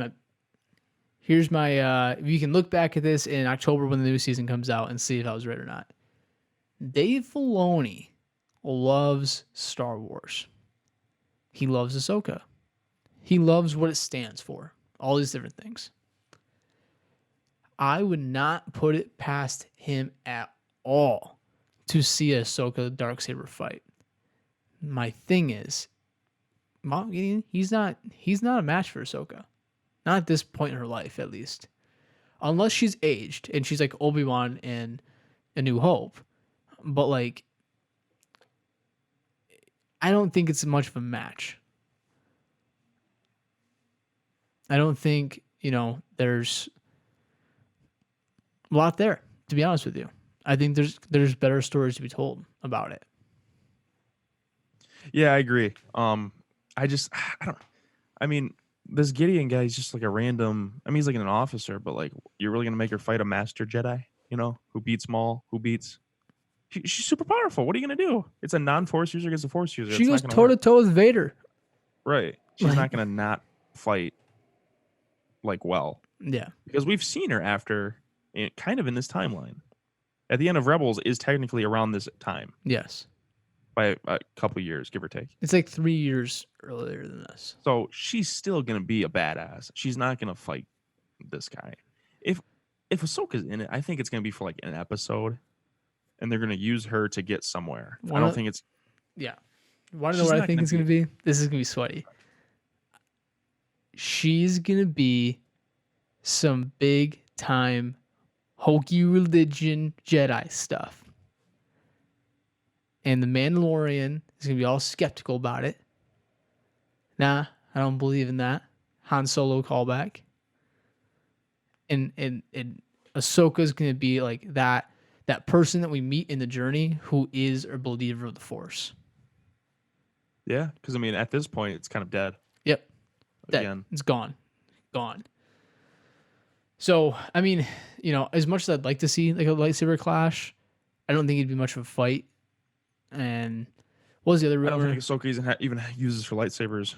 can look back at this in October when the new season comes out and see if I was right or not. Dave Filoni loves Star Wars. He loves Ahsoka. He loves what it stands for. All these different things. I would not put it past him at all to see a Ahsoka Darksaber fight. My thing is, he's not a match for Ahsoka. Not at this point in her life, at least. Unless she's aged and she's like Obi-Wan in A New Hope. But like, I don't think it's much of a match. I don't think, there's a lot there, to be honest with you. I think there's better stories to be told about it. Yeah, I agree. This Gideon guy is just like a random, he's like an officer, but like, you're really going to make her fight a master Jedi, who beats Maul, she's super powerful. What are you going to do? It's a non-force user against a force user. She goes toe-to-toe with Vader. Right. She's not going to not fight well. Yeah. Because we've seen her after, kind of in this timeline. At the end of Rebels is technically around this time. Yes. By a couple years, give or take. It's like 3 years earlier than this. So she's still going to be a badass. She's not going to fight this guy. If Ahsoka's in it, I think it's going to be for like an episode. And they're going to use her to get somewhere. I don't think it's... Yeah. Want to know what I think it's going to be? This is going to be sweaty. She's going to be some big time hokey religion Jedi stuff. and the Mandalorian is gonna be all skeptical about it. Nah, I don't believe in that. Han Solo callback. And Ahsoka's gonna be like that person that we meet in the journey who is a believer of the Force. Yeah, because I mean, at this point, it's kind of dead Yep. That again. it's gone. Gone. So I mean, as much as I'd like to see like a lightsaber clash, I don't think it'd be much of a fight. And what was the other I don't rumor? think Ahsoka even uses her lightsabers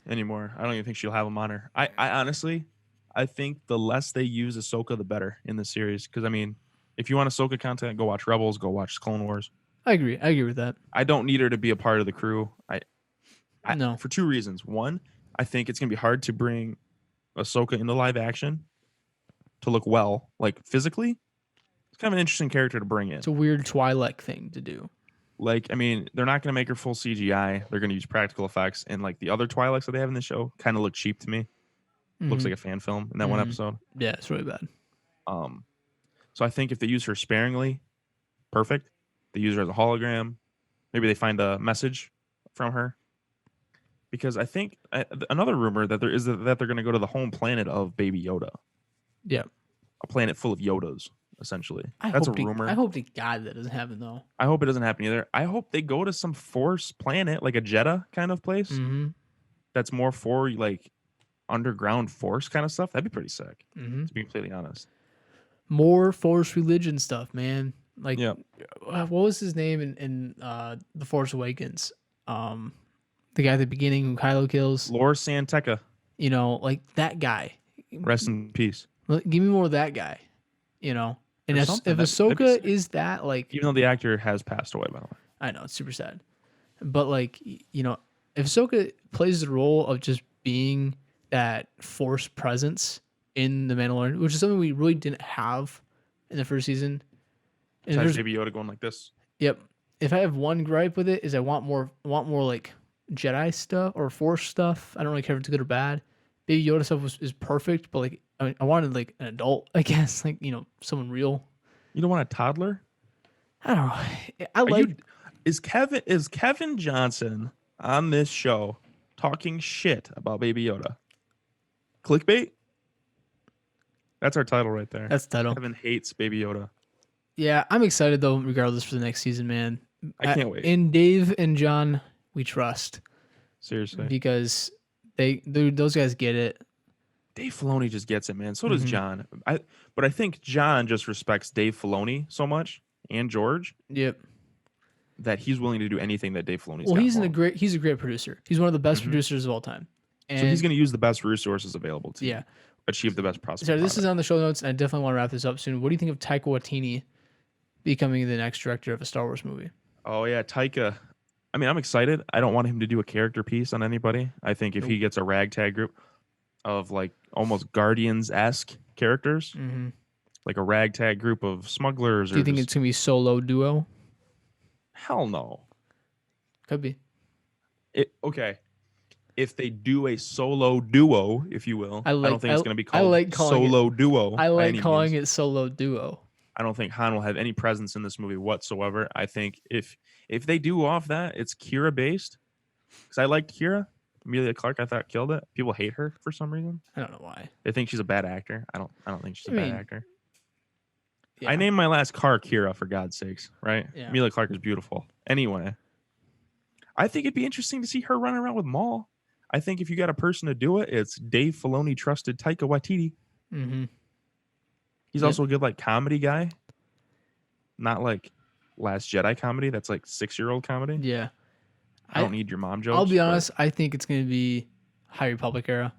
anymore. I don't even think she'll have them on her. I honestly, I think the less they use Ahsoka, the better in the series. Because I mean, if you want Ahsoka content, go watch Rebels, go watch Clone Wars. I agree. I agree with that. I don't need her to be a part of the crew. I No. for two reasons. One, I think it's gonna be hard to bring Ahsoka into live action to look well, like physically. It's kind of an interesting character to bring in. It's a weird Twi'lek thing to do. Like, I mean, they're not going to make her full CGI. They're going to use practical effects, and like the other Twi'leks that they have in the show kind of look cheap to me. Looks like a fan film in that one episode. Yeah, it's really bad. So I think if they use her sparingly, perfect. They use her as a hologram. Maybe they find a message from her. Because I think another rumor that there is that they're going to go to the home planet of Baby Yoda. Yeah. A planet full of Yodas, essentially. I That's a hope rumor. I hope to God that doesn't happen though. I hope it doesn't happen either. I hope they go to some Force planet, like a Jeddah kind of place. Mm-hmm. That's more for like underground Force kind of stuff. That'd be pretty sick. Mm-hmm. To be completely honest. More Force religion stuff, man. Like, Yeah. what was his name in The Force Awakens? The guy at the beginning who Kylo kills. Lor Santeca. Like that guy. Rest in peace. Give me more of that guy. And Or if something. That'd be Ahsoka sick. is that, like, Even though the actor has passed away, by the way. I know it's super sad, but like, if Ahsoka plays the role of just being that Force presence in the Mandalorian, which is something we really didn't have in the first season. And Besides Baby Yoda going like this. Yep. If I have one gripe with it is I want more like Jedi stuff or Force stuff. I don't really care if it's good or bad. Baby Yoda stuff is perfect, but like I wanted like an adult, I guess, like someone real. You don't want a toddler? I don't know. I like. Is Kevin Johnson on this show talking shit about Baby Yoda? Clickbait? That's our title right there. That's the title. Kevin hates Baby Yoda. Yeah, I'm excited though, regardless for the next season, man. I can't wait. In Dave and John, we trust Seriously. because those guys get it. Dave Filoni just gets it, man. So does John. But I think John just respects Dave Filoni so much and George Yep. that he's willing to do anything that Dave Filoni's Well, got he's for him. he's a great producer. He's one of the best producers of all time. And So he's going to use the best resources available to yeah. achieve the best possible. So this is product. on the show notes, and I definitely want to wrap this up soon. What do you think of Taika Waititi becoming the next director of a Star Wars movie? Oh yeah, Taika. I mean, I'm excited. I don't want him to do a character piece on anybody. I think if he gets a ragtag group of like almost Guardians-esque characters, like a ragtag group of smugglers, Do you think it's gonna be solo duo? hell no. Could be. Okay. If they do a solo duo, if you will, I don't think it's going to be called solo duo. I like calling it solo duo. I don't think Han will have any presence in this movie whatsoever. I think if they do off that, it's Kira based. Because I liked Kira. Emilia Clarke, I thought killed it. People hate her for some reason. I don't know why. They think she's a bad actor. I don't think she's a bad actor. Yeah. I named my last car Kira, for God's sakes, right? Yeah. Emilia Clarke is beautiful. Anyway, I think it'd be interesting to see her running around with Maul. I think if you got a person to do it, it's Dave Filoni trusted Taika Waititi. Mm-hmm. He's also a good like comedy guy. Not like Last Jedi comedy. That's like 6-year-old comedy. Yeah. I don't need your mom jokes. I'll be honest. I think it's going to be High Republic era.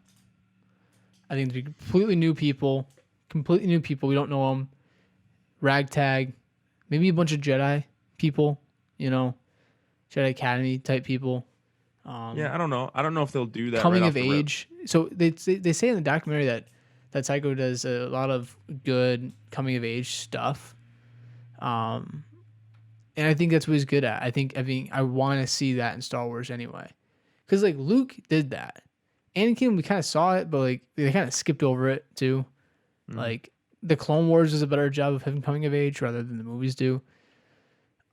I think it'll be completely new people. We don't know them. Ragtag. Maybe a bunch of Jedi people. Jedi Academy type people. Yeah, I don't know. I don't know if they'll do that. Coming right of age. So they say in the documentary that Psycho does a lot of good coming of age stuff. And I think that's what he's good at. I want to see that in Star Wars anyway. Because, like, Luke did that. Anakin, we kind of saw it, but, like, they kind of skipped over it, too. Like, the Clone Wars does a better job of him coming of age rather than the movies do.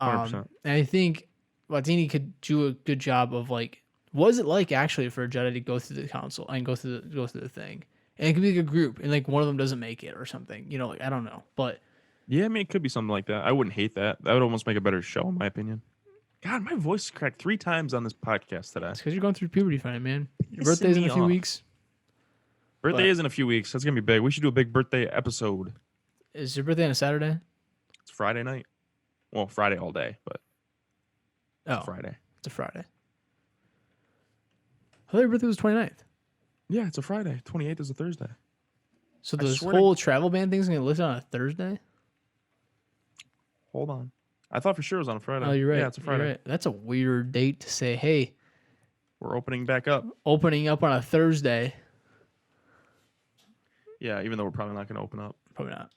100%. And I think Watini could do a good job of like, what is it like actually for a Jedi to go through the council and go through the thing, and it could be like a group, and like one of them doesn't make it or something, you know, like I don't know, but Yeah, I mean, it could be something like that. I wouldn't hate that. That would almost make a better show, in my opinion. God, my voice cracked 3 times on this podcast today. it's because you're going through puberty, fine, man. Your Pissing birthday's in me a few off. weeks. Birthday But- is in a few weeks. That's gonna be big. We should do a big birthday episode. Is your birthday on a Saturday? It's Friday night. Well, Friday all day, but Oh, it's Friday. it's a Friday. I thought your birthday was 29th. Yeah, it's a Friday. 28th is a Thursday. So I this swear to- whole travel ban thing's gonna list on a Thursday? Hold on. I thought for sure it was on a Friday. Oh, you're right. Yeah, it's a Friday. You're right. That's a weird date to say, hey, We're opening back up. opening up on a Thursday. Yeah, even though we're probably not going to open up. Probably not.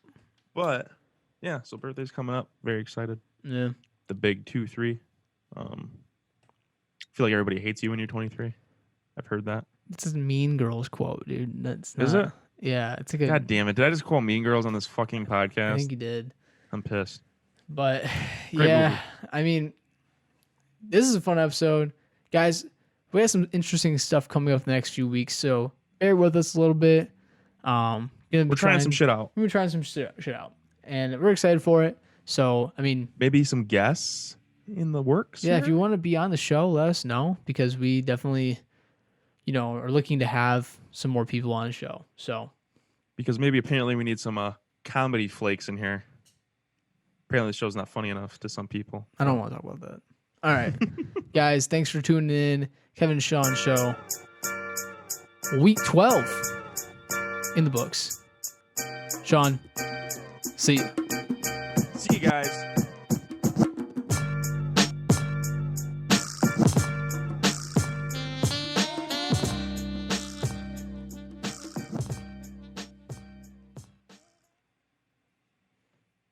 But yeah, so birthday's coming up. Very excited. Yeah. The big 2-3. I feel like everybody hates you when you're 23. I've heard that. It's a Mean Girls quote, dude. That's not, Is it? Yeah, it's a good. God damn it. Did I just call Mean Girls on this fucking I podcast? think you did. I'm pissed. But Great yeah, movie. I mean, this is a fun episode, guys. We have some interesting stuff coming up the next few weeks, so bear with us a little bit. We're trying some shit out. We're trying some shit out, and we're excited for it. So, I mean, Maybe some guests in the works. yeah, if here? you want to be on the show, let us know, because we definitely, you know, are looking to have some more people on the show. So, Because maybe apparently we need some comedy flakes in here. Apparently the show's not funny enough to some people. I don't want to talk about that. All right, guys, thanks for tuning in. Kevin and Sean Show. Week 12 in the books. Sean, see you. See you guys.